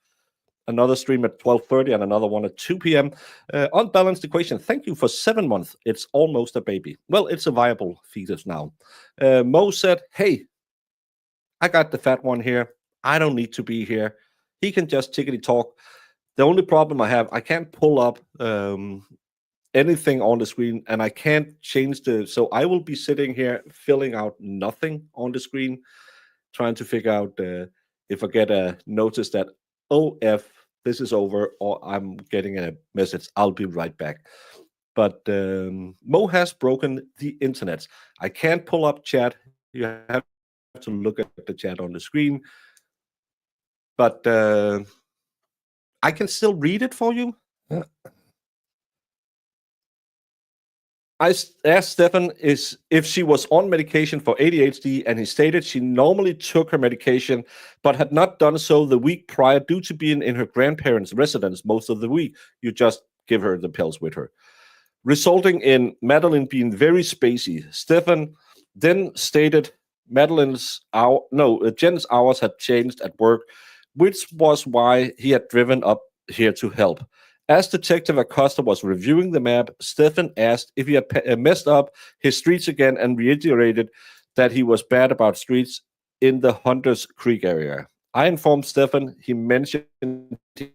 another stream at 12:30 and another one at 2 p.m. Unbalanced equation. Thank you for 7 months. It's almost a baby. Well, it's a viable fetus now. Mo said, hey, I got the fat one here. I don't need to be here. He can just tickety talk. The only problem I have, I can't pull up anything on the screen and I can't change so I will be sitting here filling out nothing on the screen, trying to figure out if I get a notice that, oh, this is over, or I'm getting a message, I'll be right back. But Mo has broken the internet. I can't pull up chat. You have to look at the chat on the screen. But I can still read it for you. I asked Stephan if she was on medication for ADHD, and he stated she normally took her medication, but had not done so the week prior due to being in her grandparents' residence most of the week. You just give her the pills with her, resulting in Madeline being very spacey. Stephan then stated Jen's hours had changed at work, which was why he had driven up here to help. As Detective Acosta was reviewing the map, Stephan asked if he had messed up his streets again and reiterated that he was bad about streets in the Hunters Creek area. I informed Stephan he mentioned he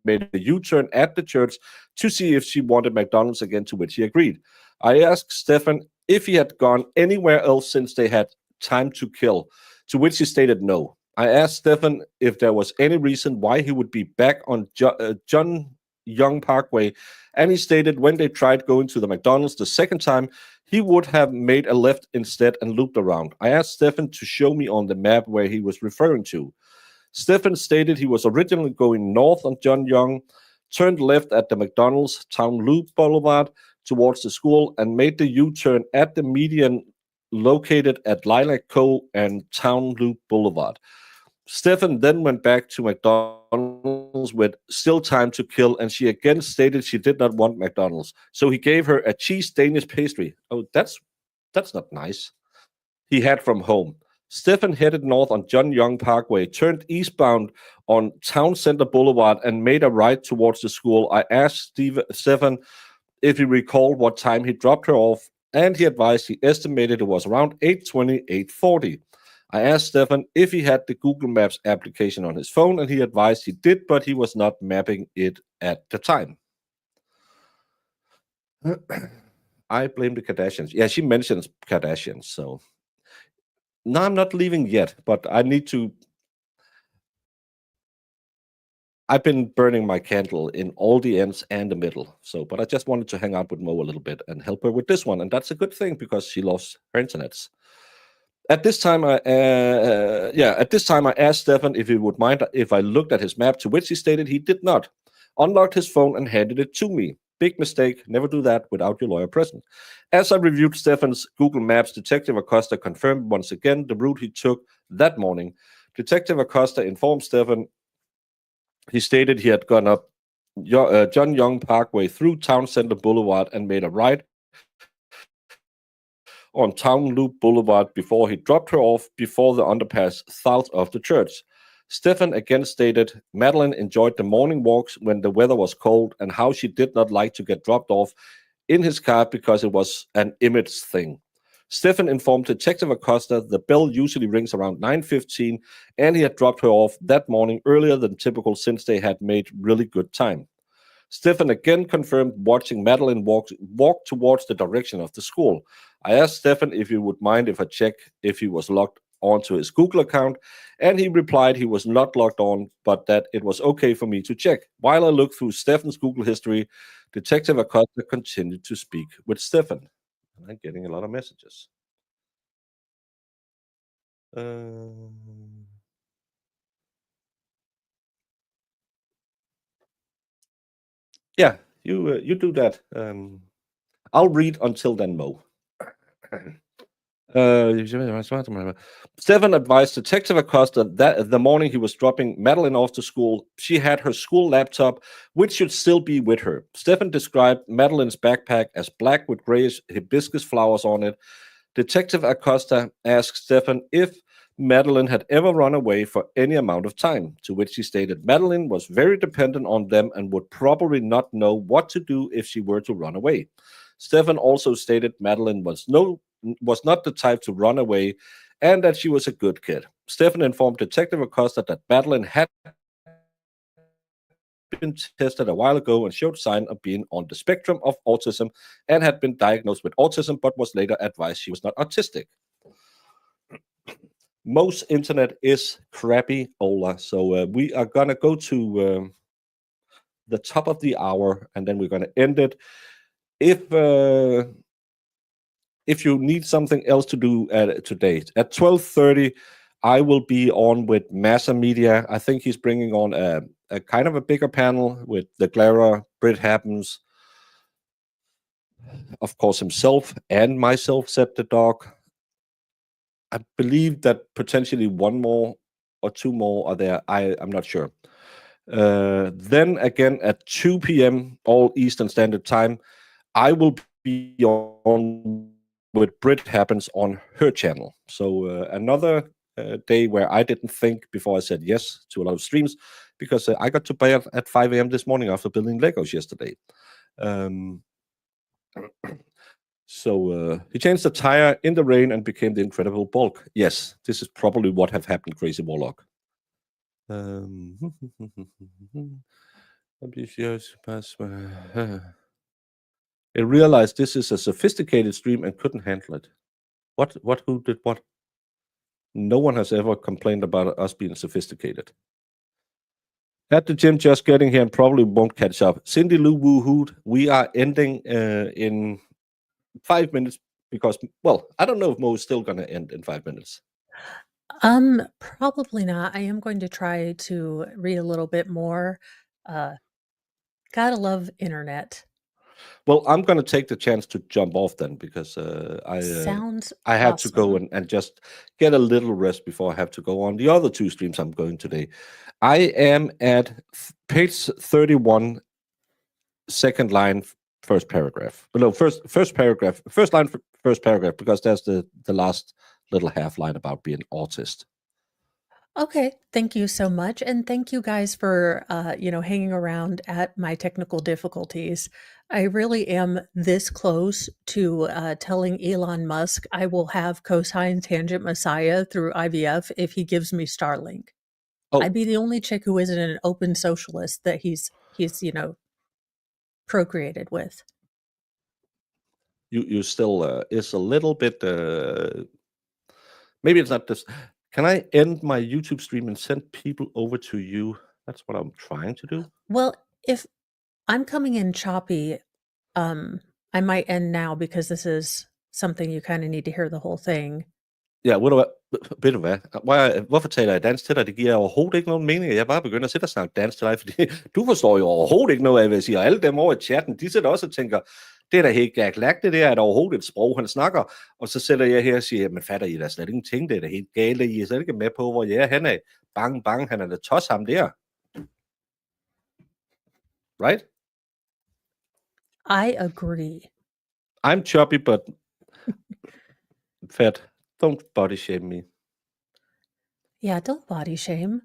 made a U-turn at the church to see if she wanted McDonald's again, to which he agreed. I asked Stephan if he had gone anywhere else since they had time to kill, to which he stated no. I asked Stephan if there was any reason why he would be back on John Young Parkway, and he stated when they tried going to the McDonald's the second time, he would have made a left instead and looped around. I asked Stephan to show me on the map where he was referring to. Stephan stated he was originally going north on John Young, turned left at the McDonald's Town Loop Boulevard towards the school, and made the U-turn at the median located at Lilac Cove and Town Loop Boulevard. Stephan then went back to McDonald's with still time to kill, and she again stated she did not want McDonald's. So he gave her a cheese Danish pastry. Oh, that's not nice. He had from home. Stephan headed north on John Young Parkway, turned eastbound on Town Center Boulevard, and made a right towards the school. I asked Stephan if he recalled what time he dropped her off, and he advised he estimated it was around 8:20, 8:40. I asked Stephan if he had the Google Maps application on his phone, and he advised he did, but he was not mapping it at the time. I blame the Kardashians. Yeah, she mentions Kardashians, so no, I'm not leaving yet, but I need to. I've been burning my candle in all the ends and the middle. So, but I just wanted to hang out with Mo a little bit and help her with this one, and that's a good thing because she loves her internets. At this time, I asked Stephan if he would mind if I looked at his map, to which he stated he did not. Unlocked his phone and handed it to me. Big mistake. Never do that without your lawyer present. As I reviewed Stephan's Google Maps, Detective Acosta confirmed once again the route he took that morning. Detective Acosta informed Stephan he stated he had gone up John Young Parkway through Town Center Boulevard and made a right on Town Loop Boulevard before he dropped her off before the underpass south of the church. Stephan again stated Madeline enjoyed the morning walks when the weather was cold and how she did not like to get dropped off in his car because it was an image thing. Stephan informed Detective Acosta the bell usually rings around 9:15 and he had dropped her off that morning earlier than typical since they had made really good time. Stephan again confirmed watching Madeline walk towards the direction of the school. I asked Stephan if he would mind if I check if he was logged onto his Google account, and he replied he was not logged on, but that it was okay for me to check. While I looked through Stephan's Google history, Detective Acosta continued to speak with Stephan. And I'm getting a lot of messages. Yeah, you do that. I'll read until then, Mo. Stephan advised Detective Acosta that the morning he was dropping Madeline off to school, she had her school laptop, which should still be with her. Stephan described Madeline's backpack as black with grayish hibiscus flowers on it. Detective Acosta asked Stephan if Madeline had ever run away for any amount of time, to which he stated Madeline was very dependent on them and would probably not know what to do if she were to run away. Stephan also stated Madeline was not the type to run away and that she was a good kid. Stephan informed Detective Acosta that Madeline had been tested a while ago and showed signs of being on the spectrum of autism and had been diagnosed with autism but was later advised she was not autistic. Most internet is crappy, Ola. So we are going to go to the top of the hour and then we're going to end it. If you need something else to do today, at 12:30, I will be on with Massa Media. I think he's bringing on a kind of a bigger panel with the Clara, Brit Happens, of course, himself and myself, said the doc. I believe that potentially one more or two more are there. I'm not sure. Then again at 2 p.m. all Eastern Standard Time, I will be on with Brit Happens on her channel. So another day where I didn't think before I said yes to a lot of streams because I got to bed at 5 a.m. this morning after building Legos yesterday. So he changed the tire in the rain and became the Incredible Bulk. Yes, this is probably what have happened, Crazy Warlock. I realized this is a sophisticated stream and couldn't handle it. What? Who did what? No one has ever complained about us being sophisticated. At the gym, just getting here and probably won't catch up. Cindy Lou Woo Hoot, we are ending in 5 minutes because, well, I don't know if Mo is still going to end in 5 minutes. Probably not. I am going to try to read a little bit more. Gotta love internet. Well, I'm going to take the chance to jump off then because Sounds I had to go awesome. and just get a little rest before I have to go on the other two streams I'm going today. I am at page 31, second line, first paragraph. No, first paragraph, first line, first paragraph, because that's the last little half line about being autist. Okay, thank you so much, and thank you guys for, hanging around at my technical difficulties. I really am this close to, telling Elon Musk I will have cosine tangent messiah through IVF if he gives me Starlink. I'd Oh, be the only chick who isn't an open socialist that he's procreated with. you still is a little bit. Maybe it's not this. Can I end my YouTube stream and send people over to you? That's what I'm trying to do. Well, if I'm coming in choppy, um, I might end now because this is something you kinda need to hear the whole thing. Ja, ved du hvad? Hvorfor taler jeg dansk til dig? Det giver overhovedet ikke nogen mening, at jeg bare begynder at sidde og snakke dansk til dig, fordi du forstår jo overhovedet ikke noget af, hvad jeg siger. Og alle dem over i chatten, de sidder også og tænker, det er da helt gak, det der er da overhovedet et sprog, han snakker. Og så sætter jeg her og siger, men fatter I da slet ingenting, det er da helt galt, I er slet ikke med på, hvor jeg er henne. Bang, bang, han er da tos ham der. Right? I agree. I'm choppy, but fat. Don't body shame me. Yeah, don't body shame.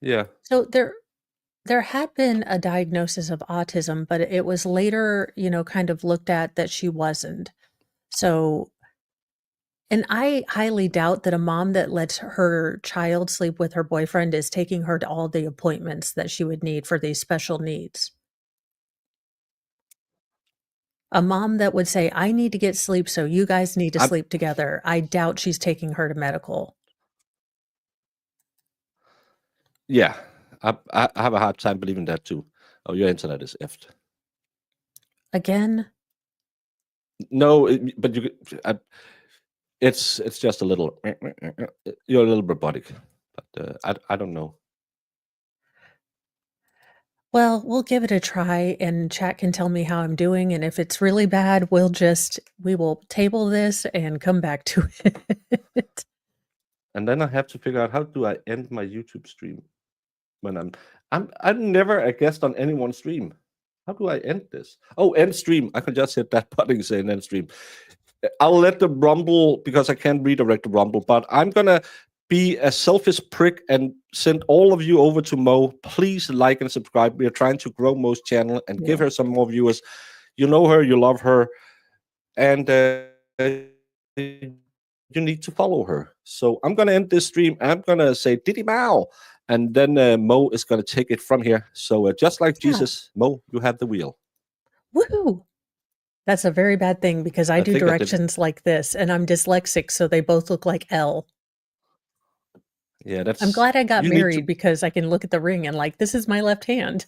Yeah. So there had been a diagnosis of autism, but it was later, kind of looked at that she wasn't. So, and I highly doubt that a mom that lets her child sleep with her boyfriend is taking her to all the appointments that she would need for these special needs. A mom that would say, "I need to get sleep, so you guys need to I'm, sleep together." I doubt she's taking her to medical. yeah. I have a hard time believing that too. Oh, your internet is effed. Again, No, but it's just a little. You're a little robotic, but I don't know. well, we'll give it a try and chat can tell me how I'm doing, and if it's really bad, we will table this and come back to it. And then I have to figure out how do I end my YouTube stream when I'm never a guest on anyone's stream. How do I end this? Oh, end stream. I can just hit that button and say end stream. I'll let the Rumble because I can't redirect the Rumble, but I'm gonna be a selfish prick and send all of you over to Mo. Please like and subscribe. We are trying to grow Mo's channel and give Yeah. her some more viewers. You know her, you love her, and you need to follow her. So I'm gonna end this stream. I'm gonna say Diddy Mao, and then Mo is gonna take it from here. So just like Yeah. Jesus, Mo, you have the wheel. Woohoo! That's a very bad thing because I I do think I did. directions like this, and I'm dyslexic, so they both look like L. Yeah, I'm glad I got you need married to because I can look at the ring and like, this is my left hand.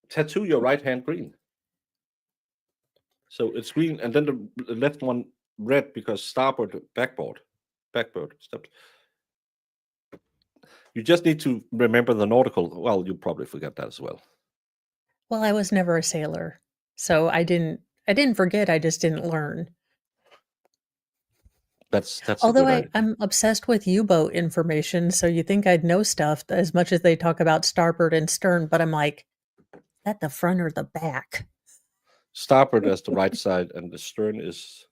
tattoo your right hand green. So it's green, and then the left one red because starboard, backboard. Stop. You just need to remember the nautical. Well, you'll probably forget that as well. Well, I was never a sailor, so I didn't forget, I just didn't learn. That's a Although good idea. I'm obsessed with U-boat information, so you think I'd know stuff as much as they talk about starboard and stern, but I'm like, is that the front or the back? Starboard is the right side, and the stern is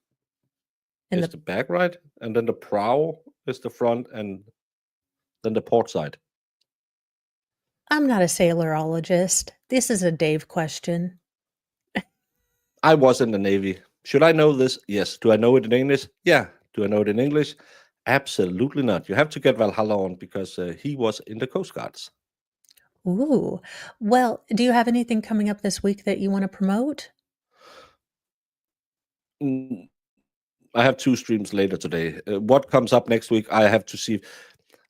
And the back right, and then the prow is the front, and then the port side. I'm not a sailorologist. This is a Dave question. I was in the Navy. Should I know this? Yes. Do I know it in English? Yeah. Do I know it in English? Absolutely not. You have to get Valhalla on because he was in the Coast Guards. Ooh. Well, do you have anything coming up this week that you want to promote? Mm, I have 2 streams later today. What comes up next week, I have to see.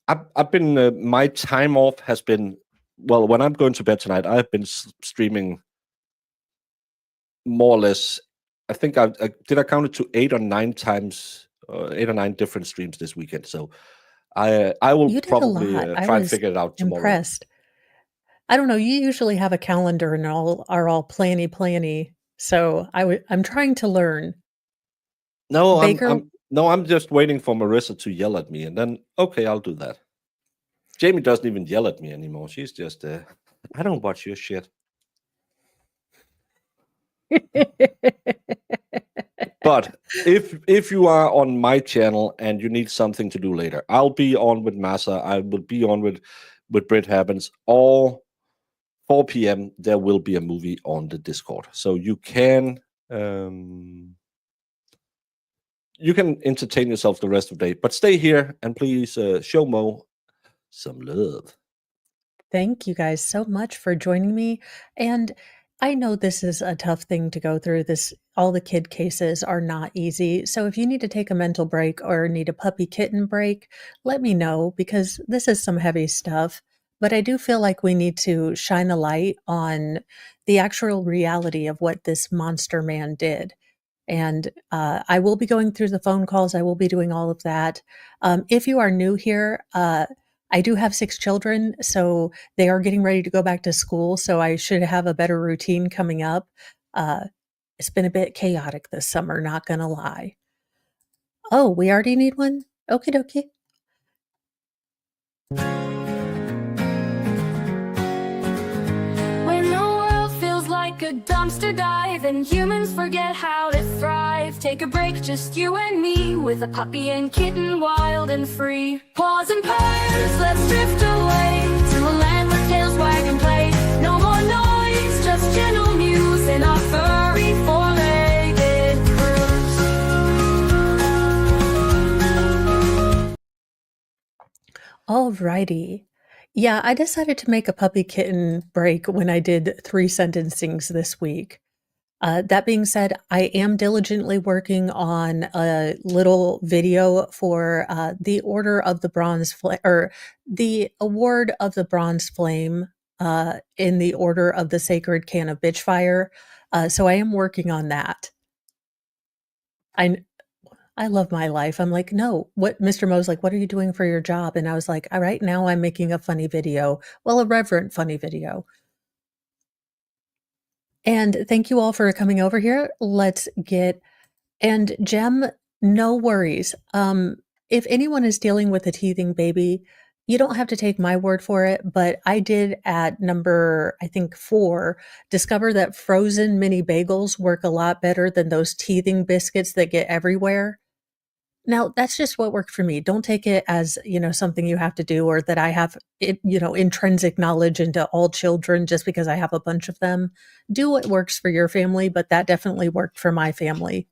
I've been my time off has been when I'm going to bed tonight. I've been streaming more or less. I think I count it to 8 or 9 times, 8 or 9 different streams this weekend. So I will You did a probably lot. I try and was figure it out tomorrow. impressed. I don't know, you usually have a calendar and are all planny. So I'm trying to learn. No, Baker, I'm just waiting for Marissa to yell at me, and then okay, I'll do that. Jamie doesn't even yell at me anymore. She's just, I don't watch your shit. But if you are on my channel and you need something to do later, I'll be on with Massa. I will be on with Brit Happens. All 4 p.m. there will be a movie on the Discord, so you can entertain yourself the rest of the day. But stay here and please show Mo some love. Thank you guys so much for joining me. And I know this is a tough thing to go through. All the kid cases are not easy. So if you need to take a mental break or need a puppy kitten break, let me know because this is some heavy stuff. But I do feel like we need to shine a light on the actual reality of what this monster man did. And I will be going through the phone calls. I will be doing all of that. If you are new here, I do have 6 children, so they are getting ready to go back to school. So I should have a better routine coming up. It's been a bit chaotic this summer, not gonna lie. Oh, we already need one? Okie dokie. When the world feels like a dumpster dive and humans forget how to thrive, take a break, just you and me, with a puppy and kitten, wild and free. Paws and purrs, let's drift away to a land where tails wag and play. No more noise, just gentle muse in our furry four-legged cruise. Alrighty. Yeah, I decided to make a puppy kitten break when I did 3 sentencings this week. That being said, I am diligently working on a little video for the Order of the Bronze Flame, or the Award of the Bronze Flame in the Order of the Sacred Can of Bitchfire. So I am working on that. I love my life. I'm like, no, what Mr. Mo's like, what are you doing for your job? And I was like, all right, now I'm making a funny video. Well, a reverent funny video. And thank you all for coming over here. And Jem, no worries. If anyone is dealing with a teething baby, you don't have to take my word for it, but I did at number, I think 4, discover that frozen mini bagels work a lot better than those teething biscuits that get everywhere. Now, that's just what worked for me. Don't take it as, something you have to do or that I have intrinsic knowledge into all children just because I have a bunch of them. Do what works for your family, but that definitely worked for my family.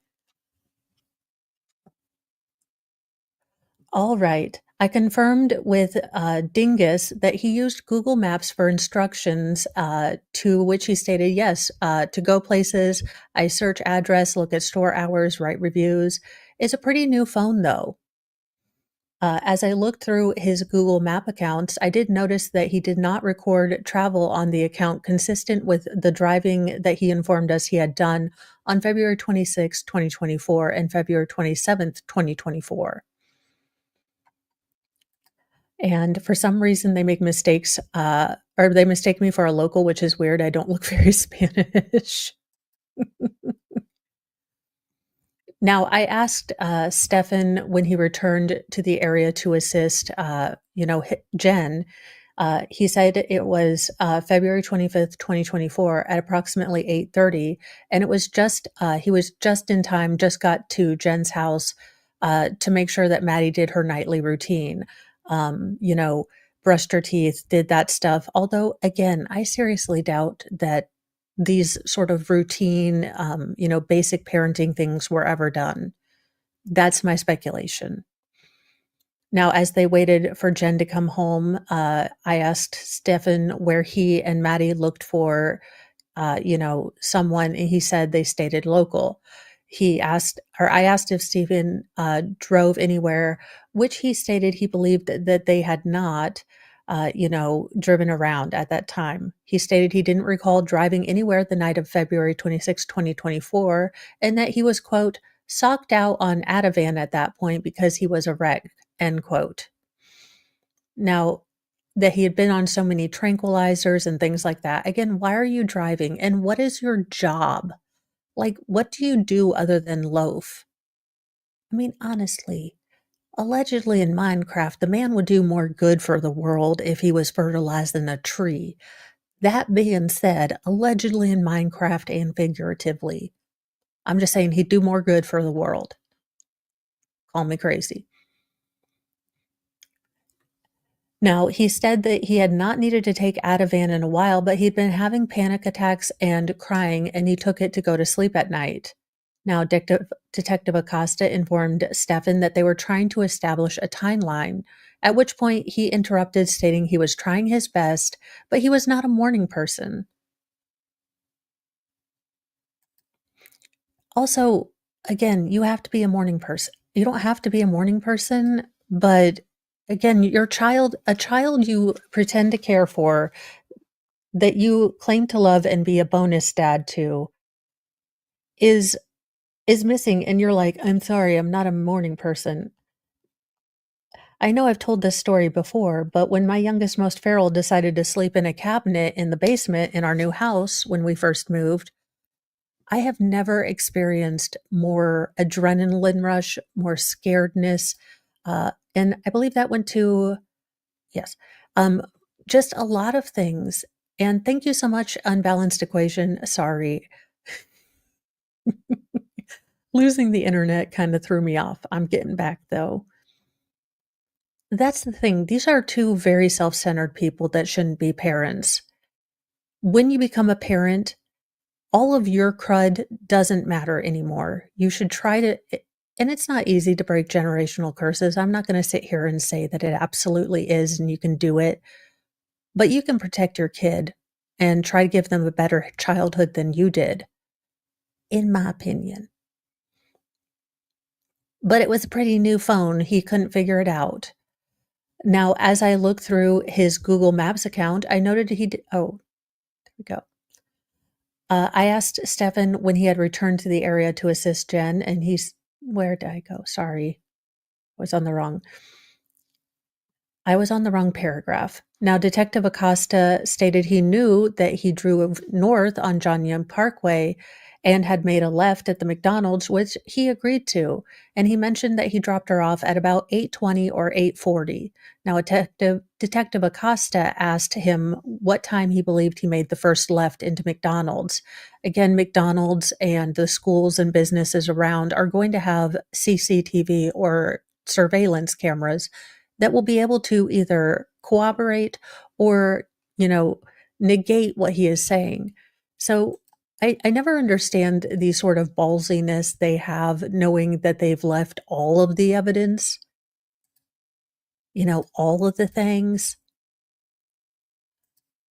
All right. I confirmed with Dingus that he used Google Maps for instructions, to which he stated, yes, to go places, I search address, look at store hours, write reviews. It's a pretty new phone, though. As I looked through his Google Map accounts, I did notice that he did not record travel on the account consistent with the driving that he informed us he had done on February 26, 2024 and February 27th, 2024. And for some reason, they make mistakes, or they mistake me for a local, which is weird. I don't look very Spanish. Now, I asked Stephan when he returned to the area to assist, Jen. He said it was February 25th, 2024 at approximately 8:30, and it was he was just in time, just got to Jen's house to make sure that Maddie did her nightly routine. Brushed her teeth, did that stuff. Although, again, I seriously doubt that these sort of routine, basic parenting things were ever done. That's my speculation. Now, as they waited for Jen to come home, I asked Stephan where he and Maddie looked for, someone, and he said they stated local. I asked if Stephan drove anywhere, which he stated he believed that they had not, driven around at that time. He stated he didn't recall driving anywhere the night of February 26, 2024, and that he was, quote, socked out on Ativan at that point because he was a wreck, end quote. Now, that he had been on so many tranquilizers and things like that. Again, why are you driving? And what is your job? Like, what do you do other than loaf? I mean, honestly, allegedly in Minecraft, the man would do more good for the world if he was fertilized than a tree. That being said, allegedly in Minecraft and figuratively, I'm just saying he'd do more good for the world. Call me crazy. Now, he said that he had not needed to take Ativan in a while, but he'd been having panic attacks and crying, and he took it to go to sleep at night. Now, Detective Acosta informed Stephan that they were trying to establish a timeline, at which point he interrupted, stating he was trying his best, but he was not a morning person. Also, again, you have to be a morning person. You don't have to be a morning person, but again, a child you pretend to care for, that you claim to love and be a bonus dad to, is missing, and you're like, "I'm sorry, I'm not a morning person." I know I've told this story before, but when my youngest, most feral, decided to sleep in a cabinet in the basement in our new house when we first moved, I have never experienced more adrenaline rush, more scaredness, and I believe that went to yes, um, just a lot of things, and thank you so much, Unbalanced Equation. Sorry. Losing the internet kinda threw me off. I'm getting back, though. That's the thing, these are 2 very self-centered people that shouldn't be parents. When you become a parent, all of your crud doesn't matter anymore. You should try to and it's not easy to break generational curses. I'm not gonna sit here and say that it absolutely is and you can do it, but you can protect your kid and try to give them a better childhood than you did, in my opinion. But it was a pretty new phone, he couldn't figure it out. Now, as I look through his Google Maps account, I noted he did oh, there we go. I asked Stephan when he had returned to the area to assist Jen, and where did I go? Sorry. I was on the wrong paragraph. Now, Detective Acosta stated he knew that he drove north on John Young Parkway and had made a left at the McDonald's, which he agreed to, and he mentioned that he dropped her off at about 8:20 or 8:40. Now, Detective Acosta asked him what time he believed he made the first left into McDonald's. Again, McDonald's and the schools and businesses around are going to have CCTV or surveillance cameras that will be able to either corroborate or, you know, negate what he is saying. So I never understand the sort of ballsiness they have knowing that they've left all of the evidence, all of the things.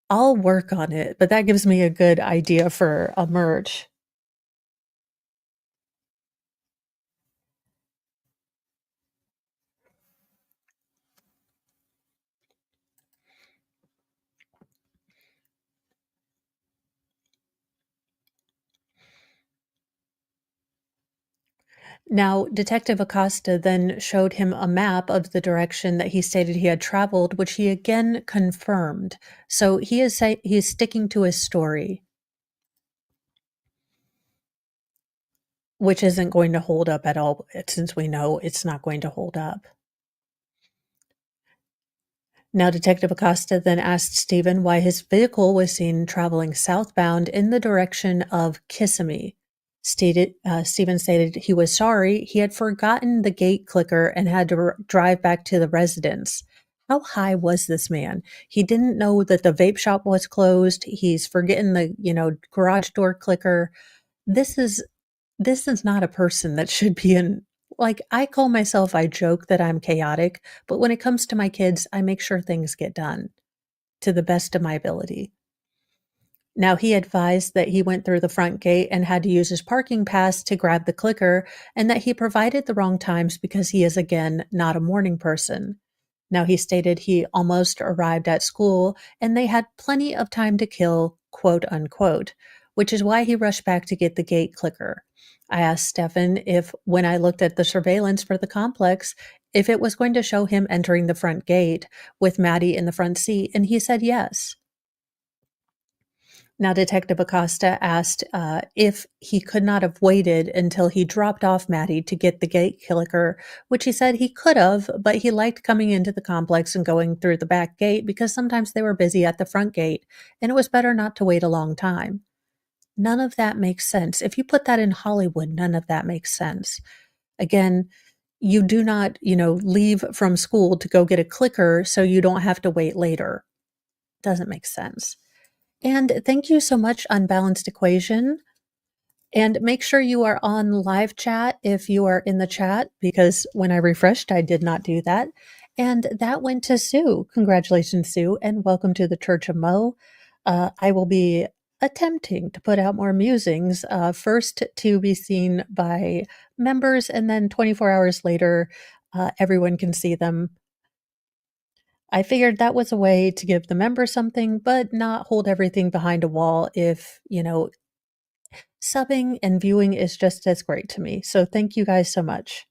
I'll work on it, but that gives me a good idea for a merch. Now, Detective Acosta then showed him a map of the direction that he stated he had traveled, which he again confirmed. So he is sticking to his story, which isn't going to hold up at all, since we know it's not going to hold up. Now, Detective Acosta then asked Stephen why his vehicle was seen traveling southbound in the direction of Kissimmee. Stephen stated he was sorry he had forgotten the gate clicker and had to drive back to the residence. How high was this man? He didn't know that the vape shop was closed. He's forgetting the, garage door clicker. This is not a person that should be in. Like, I joke that I'm chaotic, but when it comes to my kids, I make sure things get done to the best of my ability. Now, he advised that he went through the front gate and had to use his parking pass to grab the clicker, and that he provided the wrong times because he is, again, not a morning person. Now, he stated he almost arrived at school and they had plenty of time to kill, quote unquote, which is why he rushed back to get the gate clicker. I asked Stephan if, when I looked at the surveillance for the complex, if it was going to show him entering the front gate with Maddie in the front seat, and he said yes. Now, Detective Acosta asked if he could not have waited until he dropped off Maddie to get the gate clicker, which he said he could have, but he liked coming into the complex and going through the back gate because sometimes they were busy at the front gate, and it was better not to wait a long time. None of that makes sense. If you put that in Hollywood, none of that makes sense. Again, you do not, leave from school to go get a clicker so you don't have to wait later. Doesn't make sense. And thank you so much, Unbalanced Equation. And make sure you are on live chat if you are in the chat, because when I refreshed, I did not do that. And that went to Sue. Congratulations, Sue, and welcome to the Church of Mo. I will be attempting to put out more musings, first to be seen by members, and then 24 hours later, everyone can see them. I figured that was a way to give the members something, but not hold everything behind a wall if, subbing and viewing is just as great to me. So thank you guys so much.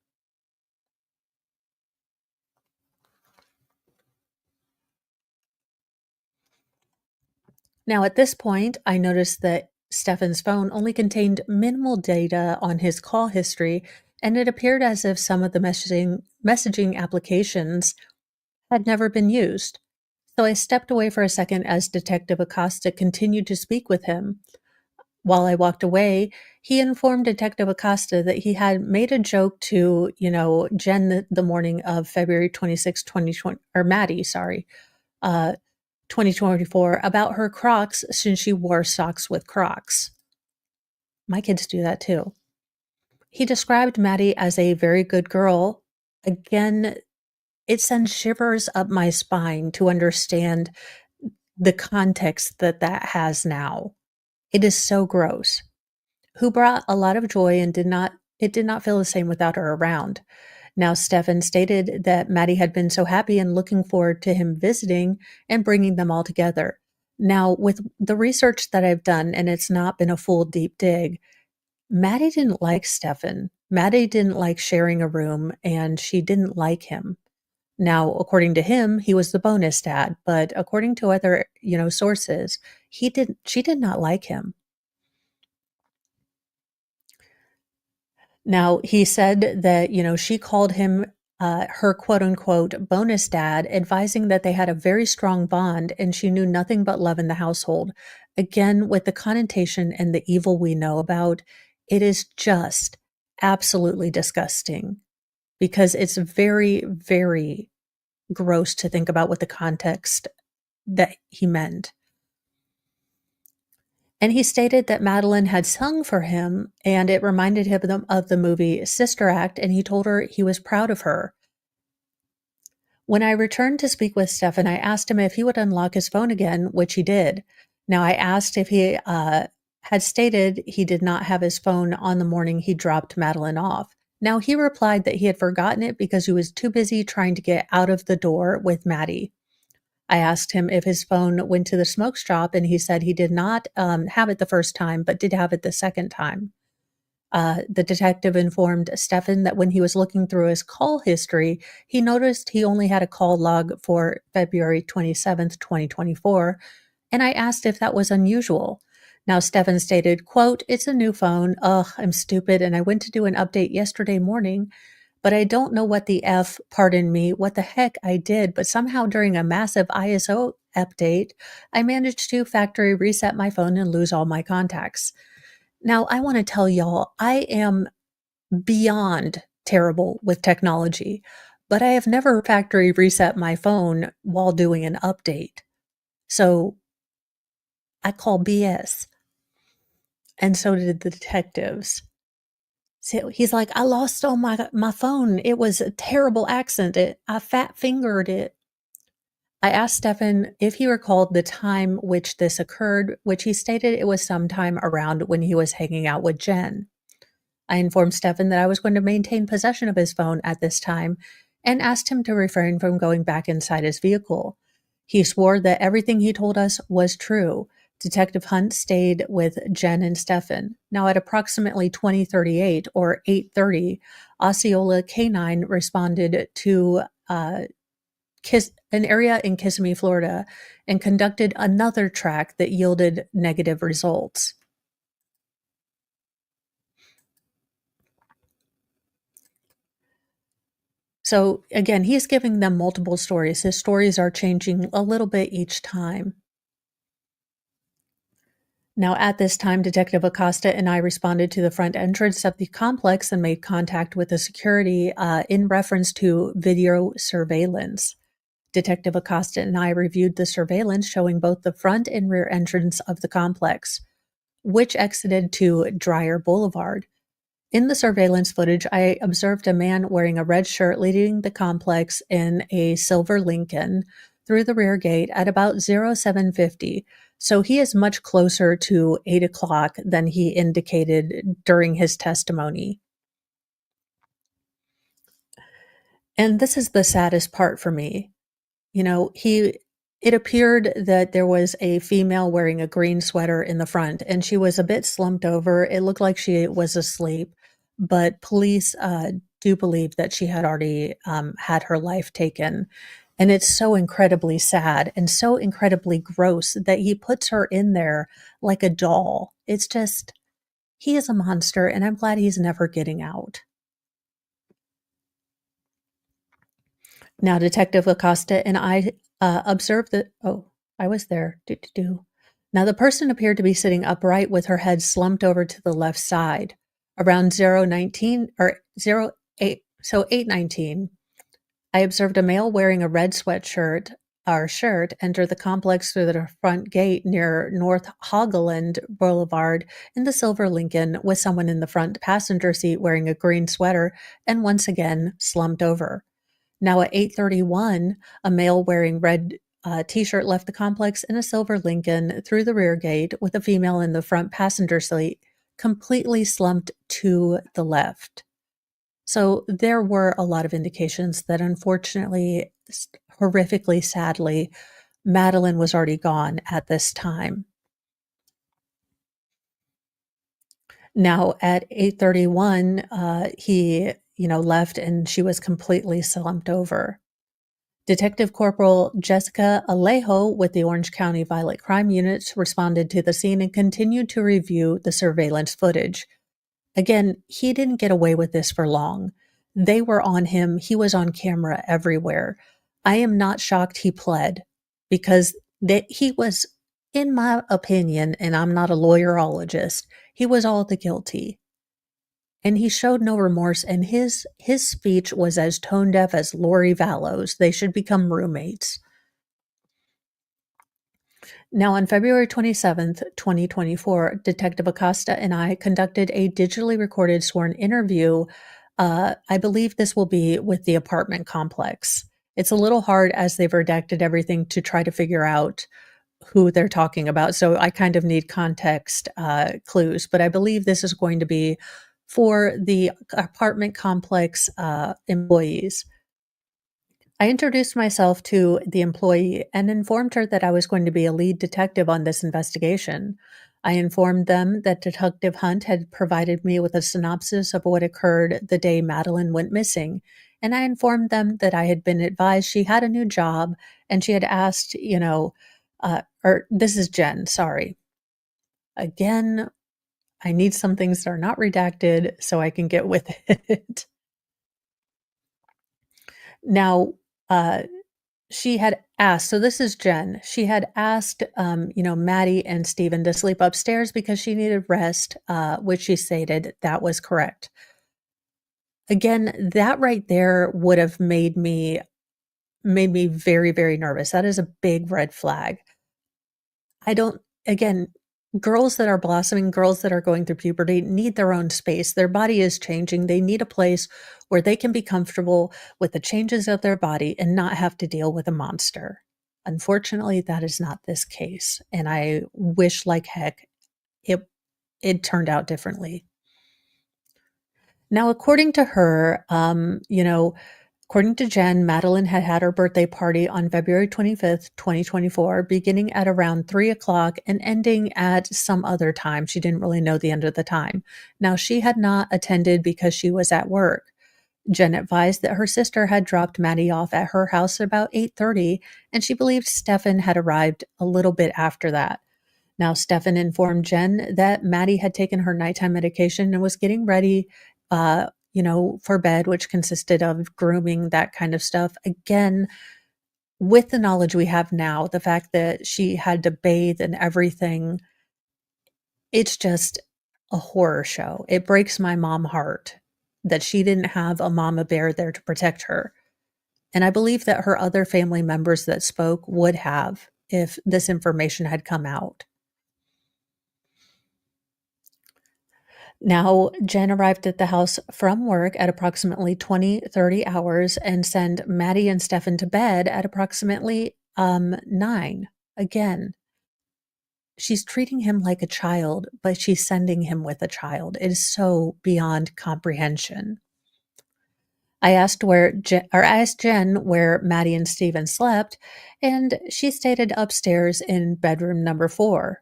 Now, at this point, I noticed that Stephan's phone only contained minimal data on his call history, and it appeared as if some of the messaging applications had never been used. So I stepped away for a second as Detective Acosta continued to speak with him. While I walked away, he informed Detective Acosta that he had made a joke to, Jen the morning of February 26, 2020, or Maddie, sorry, 2024, about her Crocs since she wore socks with Crocs. My kids do that too. He described Maddie as a very good girl. Again, it sends shivers up my spine to understand the context that has now. It is so gross. Who brought a lot of joy and it did not feel the same without her around. Now, Stephan stated that Maddie had been so happy and looking forward to him visiting and bringing them all together. Now, with the research that I've done, and it's not been a full deep dig, Maddie didn't like Stephan. Maddie didn't like sharing a room, and she didn't like him. Now, according to him, he was the bonus dad, but according to other, sources, she did not like him. Now, he said that, she called him her quote unquote bonus dad, advising that they had a very strong bond and she knew nothing but love in the household. Again, with the connotation and the evil we know about, it is just absolutely disgusting because it's very, very gross to think about what the context that he meant. And he stated that Madeline had sung for him, and it reminded him of the movie Sister Act, and he told her he was proud of her. When I returned to speak with Stephan, I asked him if he would unlock his phone again, which he did. Now, I asked if he had stated he did not have his phone on the morning he dropped Madeline off. Now, he replied that he had forgotten it because he was too busy trying to get out of the door with Maddie. I asked him if his phone went to the smoke shop, and he said he did not have it the first time, but did have it the second time. The detective informed Stephan that when he was looking through his call history, he noticed he only had a call log for February 27th, 2024, and I asked if that was unusual. Now, Stephan stated, quote, "It's a new phone. Ugh, I'm stupid, and I went to do an update yesterday morning, but I don't know what the F, pardon me, what the heck I did, but somehow during a massive ISO update, I managed to factory reset my phone and lose all my contacts." Now, I want to tell y'all, I am beyond terrible with technology, but I have never factory reset my phone while doing an update. So I call BS. And so did the detectives. So he's like, "I lost all my phone. It was a terrible accident. I fat fingered it." I asked Stephan if he recalled the time which this occurred, which he stated it was sometime around when he was hanging out with Jen. I informed Stephan that I was going to maintain possession of his phone at this time and asked him to refrain from going back inside his vehicle. He swore that everything he told us was true. Detective Hunt stayed with Jen and Stephan. Now, at approximately 20:38 or 8:30, Osceola K9 responded to an area in Kissimmee, Florida, and conducted another track that yielded negative results. So again, he's giving them multiple stories. His stories are changing a little bit each time. Now, at this time, Detective Acosta and I responded to the front entrance of the complex and made contact with the security in reference to video surveillance. Detective Acosta and I reviewed the surveillance showing both the front and rear entrance of the complex, which exited to Dreyer Boulevard. In the surveillance footage, I observed a man wearing a red shirt leading the complex in a silver Lincoln through the rear gate at about 0750. So he is much closer to 8 o'clock than he indicated during his testimony. And this is the saddest part for me. You know, it appeared that there was a female wearing a green sweater in the front, and she was a bit slumped over. It looked like she was asleep, but police do believe that she had already had her life taken. And it's so incredibly sad and so incredibly gross that he puts her in there like a doll. It's just, he is a monster, and I'm glad he's never getting out. Now, Detective Acosta and I observed that, I was there. Now, the person appeared to be sitting upright with her head slumped over to the left side. Around 019 or 08, so 8:19, I observed a male wearing a red sweatshirt or shirt enter the complex through the front gate near North Hogland Boulevard in the silver Lincoln with someone in the front passenger seat wearing a green sweater and once again slumped over. Now at 8:31, a male wearing red t-shirt left the complex in a silver Lincoln through the rear gate with a female in the front passenger seat completely slumped to the left. So there were a lot of indications that unfortunately, horrifically, sadly, Madeline was already gone at this time. Now at 8:31, he left and she was completely slumped over. Detective Corporal Jessica Alejo with the Orange County Violent Crime Units responded to the scene and continued to review the surveillance footage. Again, he didn't get away with this for long. They were on him. He was on camera everywhere. I am not shocked he pled because he was, in my opinion, and I'm not a lawyerologist, he was all the guilty. And he showed no remorse, and his speech was as tone deaf as Lori Vallow's. They should become roommates. Now, on February 27th, 2024, Detective Acosta and I conducted a digitally recorded sworn interview. I believe this will be with the apartment complex. It's a little hard as they've redacted everything to try to figure out who they're talking about. So I kind of need context clues, but I believe this is going to be for the apartment complex employees. I introduced myself to the employee and informed her that I was going to be a lead detective on this investigation. I informed them that Detective Hunt had provided me with a synopsis of what occurred the day Madeline went missing, and I informed them that I had been advised she had a new job and she had asked, or this is Jen, sorry. Again, I need some things that are not redacted so I can get with it. Now, she had asked, so this is Jen. She had asked, Maddie and Stephen to sleep upstairs because she needed rest, which she stated that was correct. Again, that right there would have made me very, very nervous. That is a big red flag. Girls that are blossoming, girls that are going through puberty need their own space. Their body is changing. They need a place where they can be comfortable with the changes of their body and not have to deal with a monster. Unfortunately, that is not this case. And I wish like heck it turned out differently. Now, according to her, according to Jen, Madeline had had her birthday party on February 25th, 2024, beginning at around 3 o'clock and ending at some other time. She didn't really know the end of the time. Now, she had not attended because she was at work. Jen advised that her sister had dropped Maddie off at her house at about 8:30, and she believed Stephan had arrived a little bit after that. Now, Stephan informed Jen that Maddie had taken her nighttime medication and was getting ready, for bed, which consisted of grooming, that kind of stuff. Again, with the knowledge we have now, the fact that she had to bathe and everything, It's just a horror show. It breaks my mom heart that she didn't have a mama bear there to protect her. And I believe that her other family members that spoke would have if this information had come out. Now, Jen arrived at the house from work at approximately 20-30 hours and sent Maddie and Stephan to bed at approximately 9. Again, she's treating him like a child, but she's sending him with a child. It is so beyond comprehension. I asked Jen where Maddie and Stephen slept, and she stated upstairs in bedroom number 4.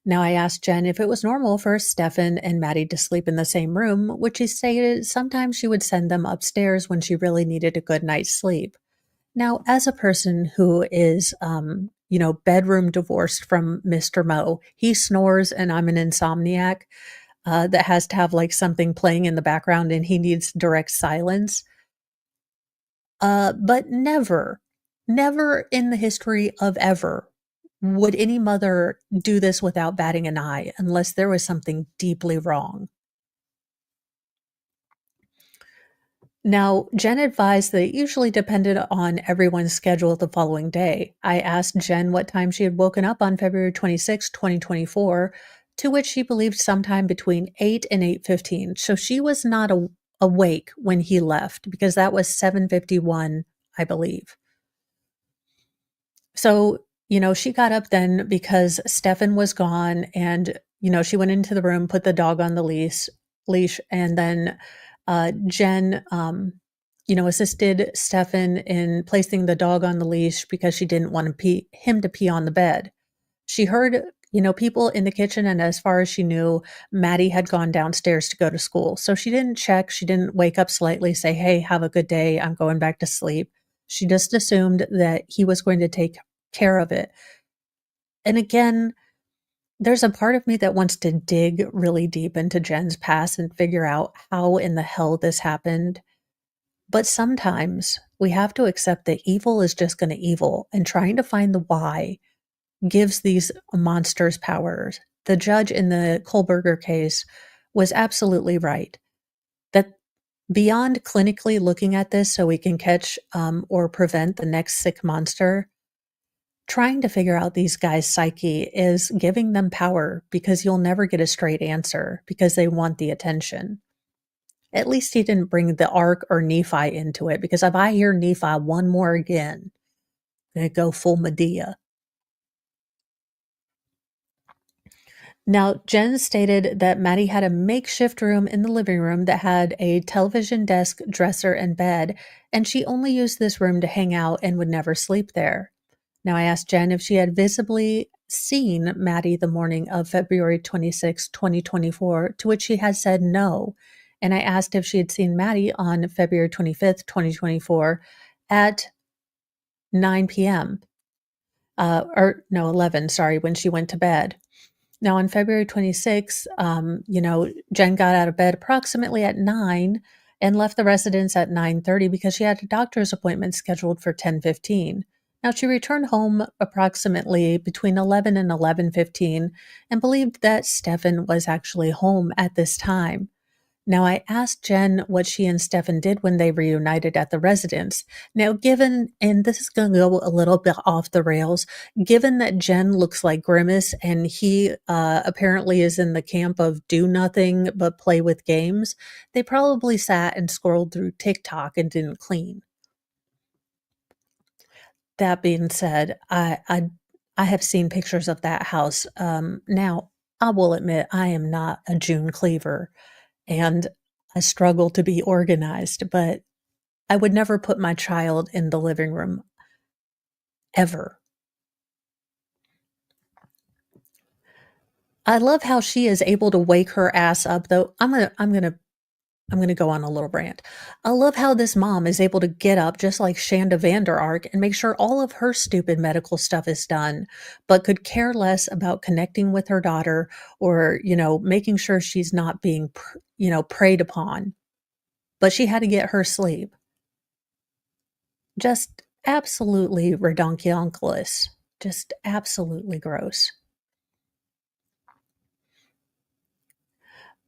Now I asked Jen if it was normal for Stephan and Maddie to sleep in the same room, which she stated sometimes she would send them upstairs when she really needed a good night's sleep. Now, as a person who is, bedroom divorced from Mr. Mo, he snores and I'm an insomniac that has to have like something playing in the background and he needs direct silence. But never, never in the history of ever would any mother do this without batting an eye unless there was something deeply wrong. Now, Jen advised that it usually depended on everyone's schedule the following day. I asked Jen what time she had woken up on February 26, 2024, to which she believed sometime between 8 and 8:15. So she was not awake when he left because that was 7:51, I believe. So, she got up then because Stephan was gone and, she went into the room, put the dog on the leash, and then Jen, assisted Stephan in placing the dog on the leash because she didn't want him to pee on the bed. She heard, people in the kitchen, and as far as she knew, Maddie had gone downstairs to go to school. So she didn't check. She didn't wake up slightly, say, "Hey, have a good day. I'm going back to sleep." She just assumed that he was going to take care of it. And again, there's a part of me that wants to dig really deep into Jen's past and figure out how in the hell this happened. But sometimes we have to accept that evil is just going to evil, and trying to find the why gives these monsters powers. The judge in the Kohlberger case was absolutely right. That beyond clinically looking at this so we can catch or prevent the next sick monster, trying to figure out these guys' psyche is giving them power because you'll never get a straight answer because they want the attention. At least he didn't bring the Ark or Nephi into it, because if I hear Nephi one more again, I'm going to go full Medea. Now, Jen stated that Maddie had a makeshift room in the living room that had a television desk, dresser, and bed, and she only used this room to hang out and would never sleep there. Now, I asked Jen if she had visibly seen Maddie the morning of February 26, 2024, to which she had said no. And I asked if she had seen Maddie on February 25th, 2024 at 9 p.m. 11, sorry, when she went to bed. Now, on February 26th, Jen got out of bed approximately at 9 and left the residence at 9:30 because she had a doctor's appointment scheduled for 10:15. Now, she returned home approximately between 11 and 11:15 and believed that Stephan was actually home at this time. Now, I asked Jen what she and Stephan did when they reunited at the residence. Now, and this is going to go a little bit off the rails, given that Jen looks like Grimace and he apparently is in the camp of do nothing but play with games, they probably sat and scrolled through TikTok and didn't clean. That being said, I have seen pictures of that house. Now, I will admit I am not a June Cleaver, and I struggle to be organized, but I would never put my child in the living room ever. I love how she is able to wake her ass up, though. I'm gonna go on a little rant. I love how this mom is able to get up just like Shanda Vander Ark and make sure all of her stupid medical stuff is done, but could care less about connecting with her daughter or, making sure she's not being, preyed upon. But she had to get her sleep. Just absolutely redonkulous. Just absolutely gross.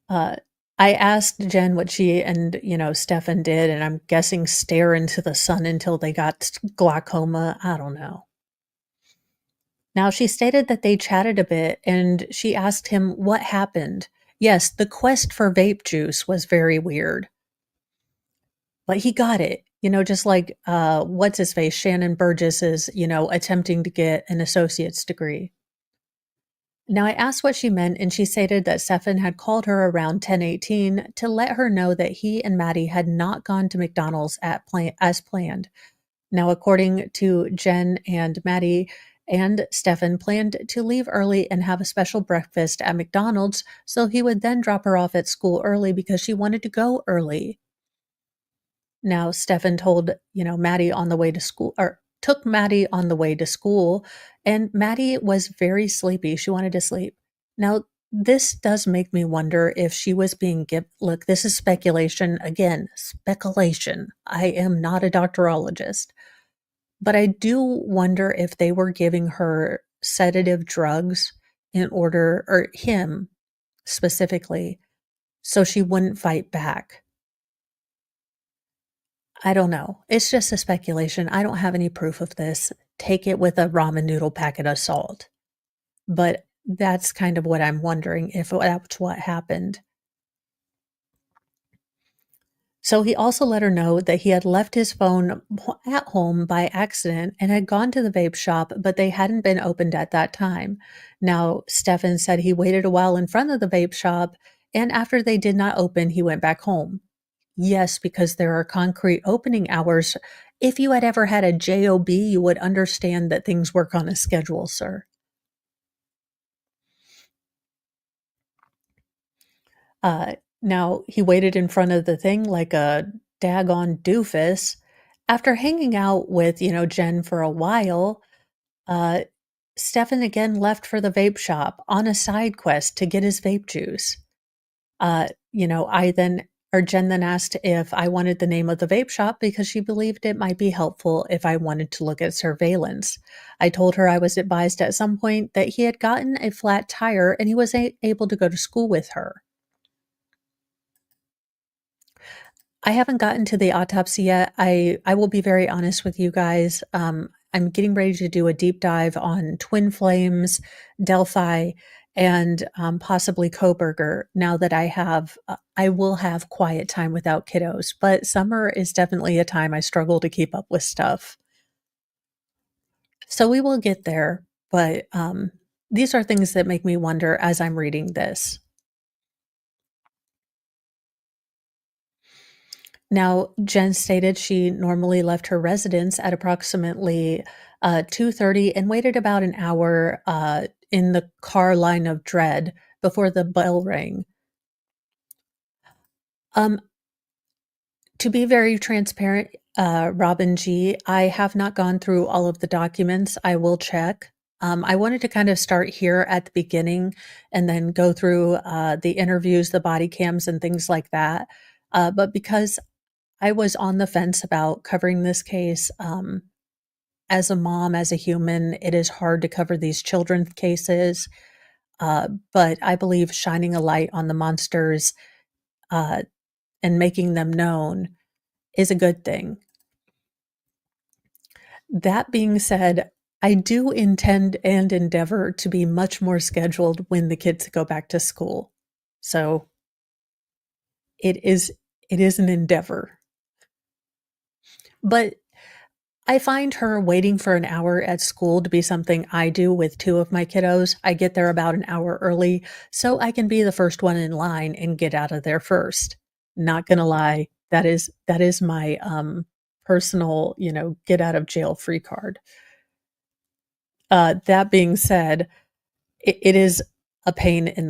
Uh, I asked Jen what she and, Stefan did, and I'm guessing stare into the sun until they got glaucoma. I don't know. Now, she stated that they chatted a bit and she asked him what happened. Yes, the quest for vape juice was very weird, but he got it. Just like what's his face, Shannon Burgess is, attempting to get an associate's degree. Now, I asked what she meant, and she stated that Stefan had called her around 10:18 to let her know that he and Maddie had not gone to McDonald's as planned. Now, according to Jen and Maddie, and Stefan planned to leave early and have a special breakfast at McDonald's, so he would then drop her off at school early because she wanted to go early. Now, Stefan told, Maddie on the way to school, or took Maddie on the way to school, and Maddie was very sleepy. She wanted to sleep. Now, this does make me wonder if she was being given. Look, this is speculation. Again, speculation. I am not a doctorologist. But I do wonder if they were giving her sedative drugs in order, or him specifically, so she wouldn't fight back. I don't know. It's just a speculation. I don't have any proof of this. Take it with a ramen noodle packet of salt. But that's kind of what I'm wondering, if that's what happened. So he also let her know that he had left his phone at home by accident and had gone to the vape shop, but they hadn't been opened at that time. Now, Stefan said he waited a while in front of the vape shop, and after they did not open, he went back home. Yes, because there are concrete opening hours. If you had ever had a job, you would understand that things work on a schedule, sir. Now, he waited in front of the thing like a daggone doofus. After hanging out with, Jen for a while, uh, Stefan again left for the vape shop on a side quest to get his vape juice. Jen then asked if I wanted the name of the vape shop because she believed it might be helpful if I wanted to look at surveillance. I told her I was advised at some point that he had gotten a flat tire and he was able to go to school with her. I haven't gotten to the autopsy yet. I will be very honest with you guys. I'm getting ready to do a deep dive on twin flames, Delphi, and possibly Coburger. Now that I will have quiet time without kiddos. But summer is definitely a time I struggle to keep up with stuff. So we will get there. But these are things that make me wonder as I'm reading this. Now, Jen stated she normally left her residence at approximately 2:30 and waited about an hour in the car line of dread before the bell rang. To be very transparent, Robin G, I have not gone through all of the documents. I will check. I wanted to kind of start here at the beginning and then go through the interviews, the body cams, and things like that. But because I was on the fence about covering this case. As a mom, as a human, it is hard to cover these children's cases. But I believe shining a light on the monsters and making them known is a good thing. That being said, I do intend and endeavor to be much more scheduled when the kids go back to school. So it is an endeavor. But I find her waiting for an hour at school to be something I do with two of my kiddos. I get there about an hour early so I can be the first one in line and get out of there first. Not gonna lie, that is my personal, get out of jail free card. That being said, it is a pain in